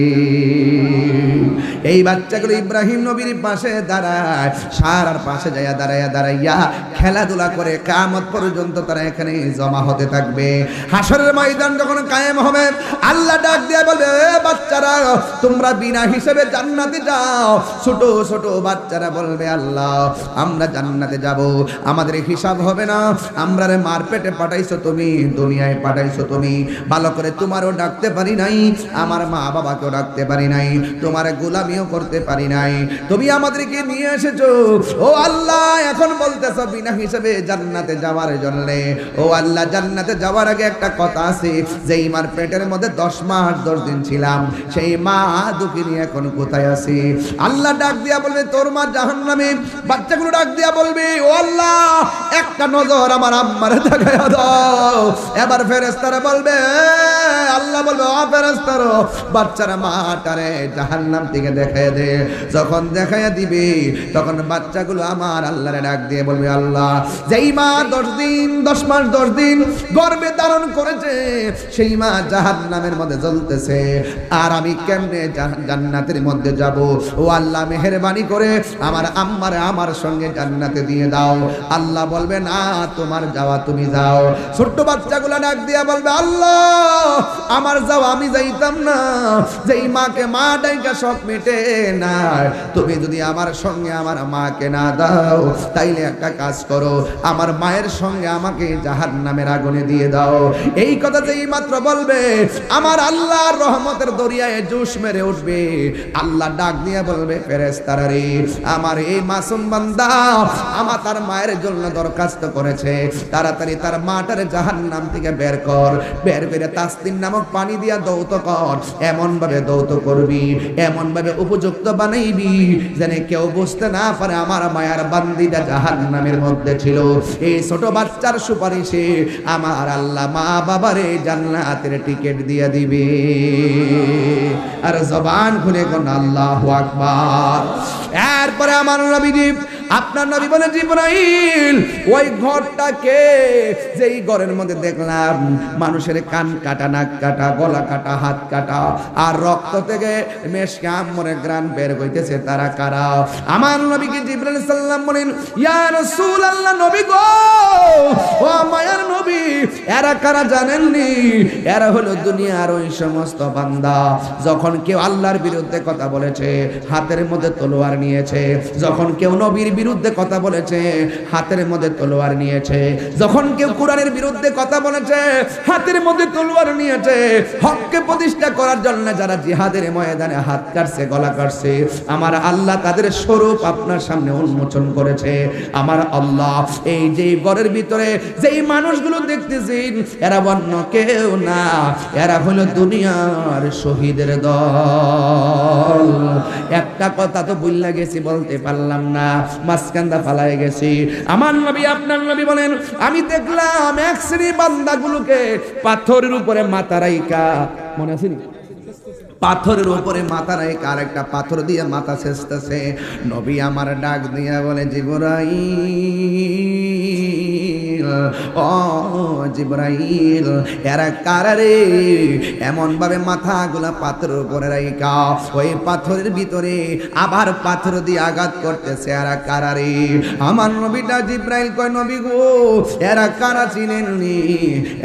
এই বাচ্চাগুলো ইব্রাহিম নবীর পাশে দাঁড়ায়, সারার পাশে যায় দাঁড়াইয়া খেলাধুলা করে কিয়ামত পর্যন্ত তারা এখানে জমা হতে থাকবে। হাসরের ময়দান যখন কায়েম হবে, আল্লাহ ডাক দিয়ে বলবে, বাচ্চারা তোমরা বিনা হিসেবে জান্নাতে যাও। ছোট ছোট বাচ্চারা বলবে, আল্লাহ আমরা জান্নাতে যাব, আমাদের হিসাব হবে না, আমরা রে মার পেটে পাঠাইছো তুমি, দুনিয়ায় পাঠাইছো তুমি, ভালো করে তোমারও ডাকতে পারি নাই, আমার মা বাবাকেও ডাকতে পারি নাই, তোমার গোলামিও করতে পারি নাই, তুমি আমাদেরকে নিয়ে এসেছো। ও আল্লাহ এখন বলতেছো বিনা হিসেবে জান্নাতে যাওয়ার জন্য। ও আল্লাহ জান্নাতে যাওয়ার আগে একটা কথা আছে, যেই মার পেটের মধ্যে 10 মাস 10 দিন ছিলাম, সেই মা দুঃখিনী এখন কোথায় আছে? আল্লাহ ডাক দিয়া বলবে, তোর মা জাহান্নামে। বাচ্চাগুলো ডাক দিয়া বলবে, ও আল্লাহ একটা নজর আমার আম্মার দেখায়া দাও। এবার ফেরেশতারা বলবে, আল্লাহ বলবে, ও ফেরেশতারা বাচ্চারা মাটারে জাহান্নাম থেকে দেখায় দে। যখন দেখায়া দিবে তখন বাচ্চাগুলো আমার আল্লাহরে ডাক দিয়ে বলবে, আল্লাহ যেই মা 10 দিন 10 মাস 10 দিন গর্ভে ধারণ করেছে সেই মা জাহান্নামের মধ্যে জ্বলতেছে, আর আমি কেমনে জান্নাতের মধ্যে যাব? ও আল্লাহ মেহেরবানি করে আমার আম্মারে আমার সঙ্গে জান্নাতে দিয়ে দাও। আল্লাহ বলবে, না তোমার যাওয়া তুমি যাও। ছোট্ট বাচ্চাগুলো ডাক দিয়া বলবে, আল্লাহ আমার যাওয়া আমি যাইতাম না, যেই মাকে মা ডাইকা সব মিটে না, তুমি যদি আমার সঙ্গে আমার মাকে না দাও তাইলে একটা কাজ করো, আমার মায়ের সঙ্গে আমাকে জাহান্নামের আগুনে দিয়ে দাও। এই কথা যেই মাত্র বলবে, আমার আল্লাহর রহমতের দরিয়ায় জোশ মেরে সেরে উঠবে, আল্লাহ ডাক দিয়ে বলবে ফেরেশতারা রে, আমার এই মাসুম বান্দা আমার তার মায়ের জন্য দরখাস্ত করেছে, তাড়াতাড়ি তার মাটারে জাহান্নাম থেকে বের কর, বের করে তাসনিম নামক পানি দিয়া দৌত কর, এমন ভাবে দৌত করবি, এমন ভাবে উপযুক্ত বানাইবি যেন কেউ বুঝতে না পারে আমার মায়ার বান্দিটা জাহান্নামের মধ্যে ছিল। এই ছোট বাচ্চার সুপারিশে আমার আল্লাহ মা বাবারে জান্নাতের টিকিট দিয়ে দিবে। আর জবান খুলে কোন আল্লাহু আকবার। এরপরে আমার নবীজি, আপনার নবী বলে জিবরাইল, ওই ঘরটাকে যেই ঘরের মধ্যে দেখলাম মানুষের কান কাটা, নাক কাটা, গলা কাটা, হাত কাটা, আর রক্ত থেকে মেশকে আম্বরের গ্রান বের হইতেছে, তারা কারা? আমার নবীকে জিবরাইল সাল্লাম বলেন, ইয়া রাসূলুল্লাহ, নবী গো, ও মায়ার নবী, এরা কারা জানেননি? এরা হলো দুনিয়ার ওই সমস্ত বান্দা যখন কেউ আল্লাহর বিরুদ্ধে কথা বলেছে হাতের মধ্যে তলোয়ার নিয়েছে, যখন কেউ নবীর বিরুদ্ধে কথা বলেছে হাতের মধ্যে তলোয়ার নিয়েছে, যখন কেউ কোরআনের বিরুদ্ধে কথা বলেছে হাতের মধ্যে তলোয়ার নিয়েছে, হককে প্রতিষ্ঠা করার জন্য যারা জিহাদের ময়দানে হাত কাটছে, গলা কাটছে, আমার আল্লাহ তাদের স্বরূপ আপনার সামনে উন্মোচন করেছে। আমার আল্লাহ এই যে ঘরের ভিতরে যেই মানুষগুলো দেখতেছেন এরা অন্য কেউ না, এরা হলো দুনিয়ার শহীদের দল। একটা কথা তো ভুলে গেছি, বলতে পারলাম না, মাঝখানটা ফালাই গেছি। আমার নবী, আপনার নবী বলেন, আমি দেখলাম এক শ্রেণী বান্দাগুলোকে পাথরের উপরে মাথা রাইখা, মনে আছে নি? পাথরের উপরে মাথা রাইখা আরেকটা পাথর দিয়ে মাথা ছেঁচতেছে। নবী আমার ডাক দিয়া বলে, জিবরাইল, ও জিবরাইল, এরা কারা রে? এমন ভাবে মাথাগুলা পাথরের উপরে রাইখা ওই পাথরের ভিতরে আবার পাথর দিয়ে আঘাত করতেছে, এরা কারা রে? আমার নবীটা জিবরাইল কয়, নবী গো, এরা কারা চিনেননি?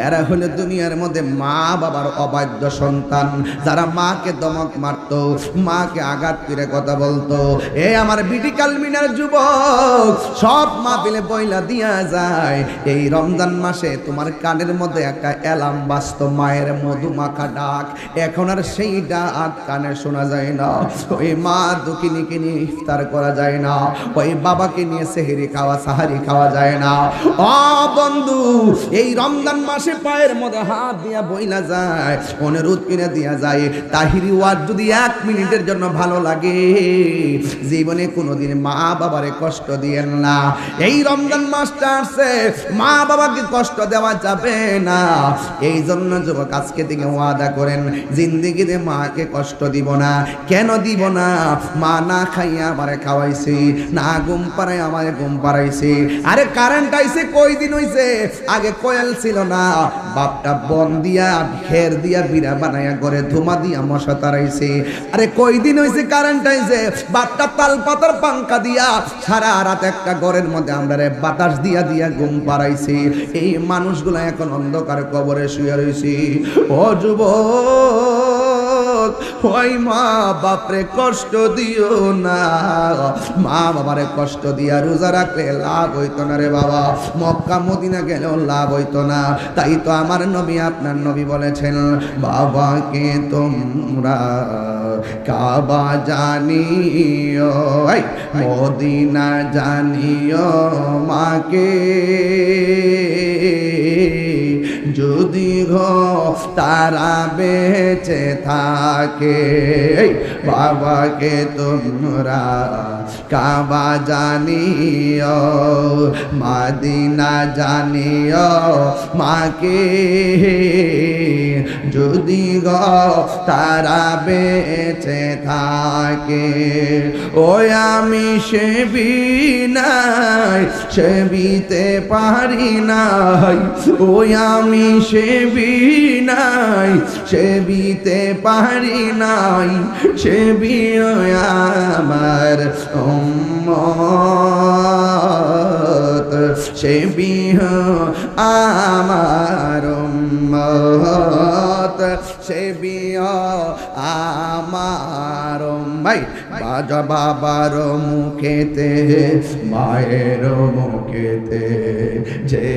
এরা হলো দুনিয়ার মধ্যে মা বাবার অবাধ্য সন্তান, যারা মাকে দমক মারতো, মাকে আঘাত করে কথা বলতো। এ আমার বিটি কালমিনার যুবক, সব মা পেলে বইলা দিয়া যায়, এই রমজান মাসে তোমার কানের মধ্যে একটা অ্যালার্ম বাজতো, মায়ের মধুমাখা ডাক, এখন আর সেই ডাক কানে শোনা যায় না। ওই মা দুঃখিনীকে নিয়ে ইফতার করা যায় না, ওই বাবাকে নিয়ে সেহরি খাওয়া, সাহারি খাওয়া যায় না। ও বন্ধু, এই রমজান মাসে পায়ের মধ্যে হাত দিয়া বইলা যায়, অনুরোধ করে দিয়া যায়, তাহিরি ওয়াজ যদি 1 মিনিটের জন্য ভালো লাগে, জীবনে কোনোদিন মা বাবারে কষ্ট দিয়েন না। এই রমজান মাসটা আসছে, মা বাবাকে কষ্ট দেওয়া যাবে না। এই জন্য যুবক আজকে থেকে ওয়াদা করেন, জিন্দেগিতে মাকে কষ্ট দিব না। কেন দিব না? মা না খাইয়া আমারে খাওয়াইছে, না ঘুম পাড়ায় আমারে ঘুম পাড়াইছে। আরে কারেন্ট আইছে কই দিন হইছে, আগে কোয়েল ছিল না, বাপটা বন দিয়া ঘের দিয়া বিড়া বানাইয়া ঘরে ধুমা দিয়া মশা তাড়াইছে। আরে কই দিন হইছে কারেন্ট আইছে, বাপটা তাল পাতার পাঙ্কা দিয়া সারা রাত একটা ঘরের মধ্যে আমরা বাতাস দিয়া দিয়া ঘুম পাড়াইছে। এই মানুষগুলা এখন অন্ধকার কবরে শুয়ে রয়েছে। ও যুবক, ওই মা বাপরে কষ্ট দিও না, মা বাবারে কষ্ট দিয়া রোজা রাখলে লাভ হইতো না রে বাবা, মক্কা মদিনা গেলেও লাভ হইতো না। তাই তো আমার নবী, আপনার নবী বলেছেন, বাবাকে তোমরা কাবা জানিও, মদিনা জানিও, মাকে যদি গো তারা বেঁচে থাকে। বাবাকে তোমরা কাবা জানিও, মদিনা জানিও, মাকে যদি গো তারা বেঁচে থাকে। ওই আমি সেবি নাই, সেবিতে পারি নাই, ওই আমি সেবি নাই, সেবিতে পারি নাই, সেবি আমার উম্মত, সেবি আমার উম্মত, সেবি আমার ভাই বাজা বাবার মুখেতে মায়ের মুখেতে যে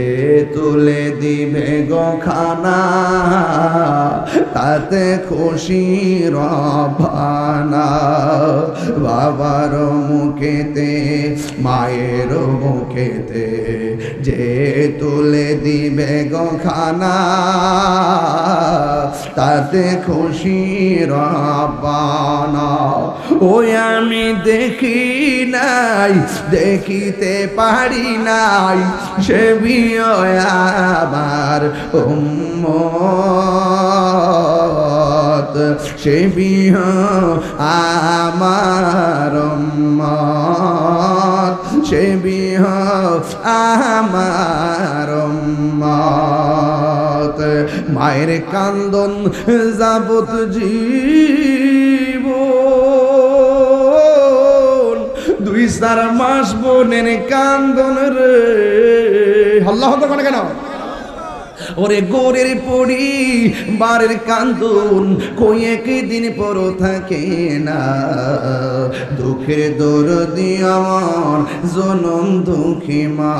তুলে দিবে গো খানা তাতে খুশি রবানা বাবার মুখেতে মায়ের মুখেতে যে তুলে দিবে গো খানা তাতে খুশি রবানা ওই আমি দেখি নাই দেখিতে পারি নাই সে আমার উম্মত সে আমার উম্মত সে আমার উম্মত মায়ের কান্দন যাবত জীবন 2-4 মাস বোনের কান্দন রে আল্লাহ আকবার কেন ওরে গোরের পড়ি বারের কান্দন কই একদিন পর থাকে না দুঃখের দরদি আমার জনম দুঃখী মা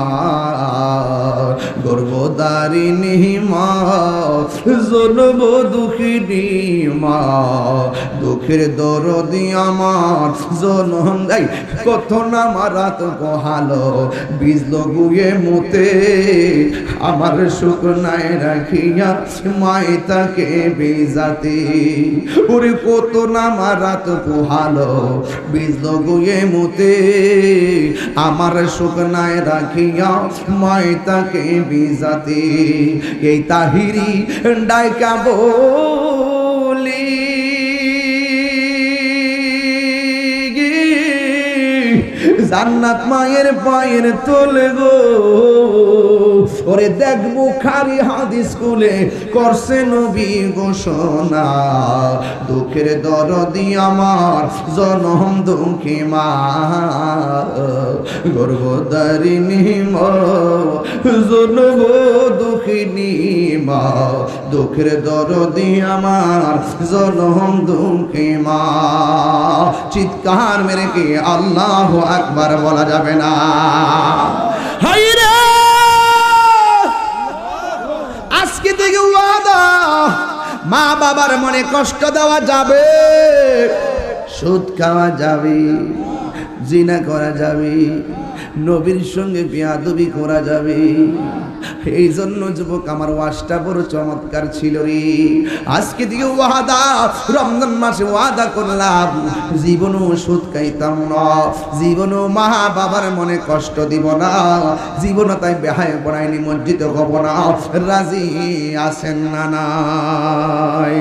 গর্ভধারিণী মা জনম দুঃখিনী মা দুঃখের দরদি আমার জনম কত না মারাত কহালো বীজ লগুয়ে মতে আমার সুখ নাই রাখিয়া মাই তাকে বেজাতে ওরে কত না মারাত পোহালো বীজ লগুয়ে মতে আমার সুখ নাই রাখিয়া মাই তাকে বেজাতে এই তাহিরি ডাইকা বলি জান্নাত মায়ের পায়ের তোলে গো ওরে দেখবো খারি হাদিস কুলে করছে নবী ঘোষণা দুঃখের দরদি আমার জনম দুঃখী মা গর্ভধারিণী মা জনম দুঃখিনী মা দুঃখের দরদি আমার জনম দুঃখী মা চিৎকার মেরে কি আল্লাহ আকবার বলা যাবে না হায়রে আজকে থেকে ওয়াদা মা বাবার মনে কষ্ট দেওয়া যাবে সুদ খাওয়া যাবে জিনা করা যাবে নবীর সঙ্গে বেয়াদবি করা যাবে এই জন্য যুবক আমার ওয়াজটা বড় চমৎকার ছিল রে আজকে থেকে ওয়াদা রমজান মাসে ওয়াদা করলাম জীবনও সুদ খাইতাম না জীবনও মা বাবার মনে কষ্ট দিব না জীবনও তাই বেহায় পড়ায়নি মসজিদে হব না রাজি আছেন না নাই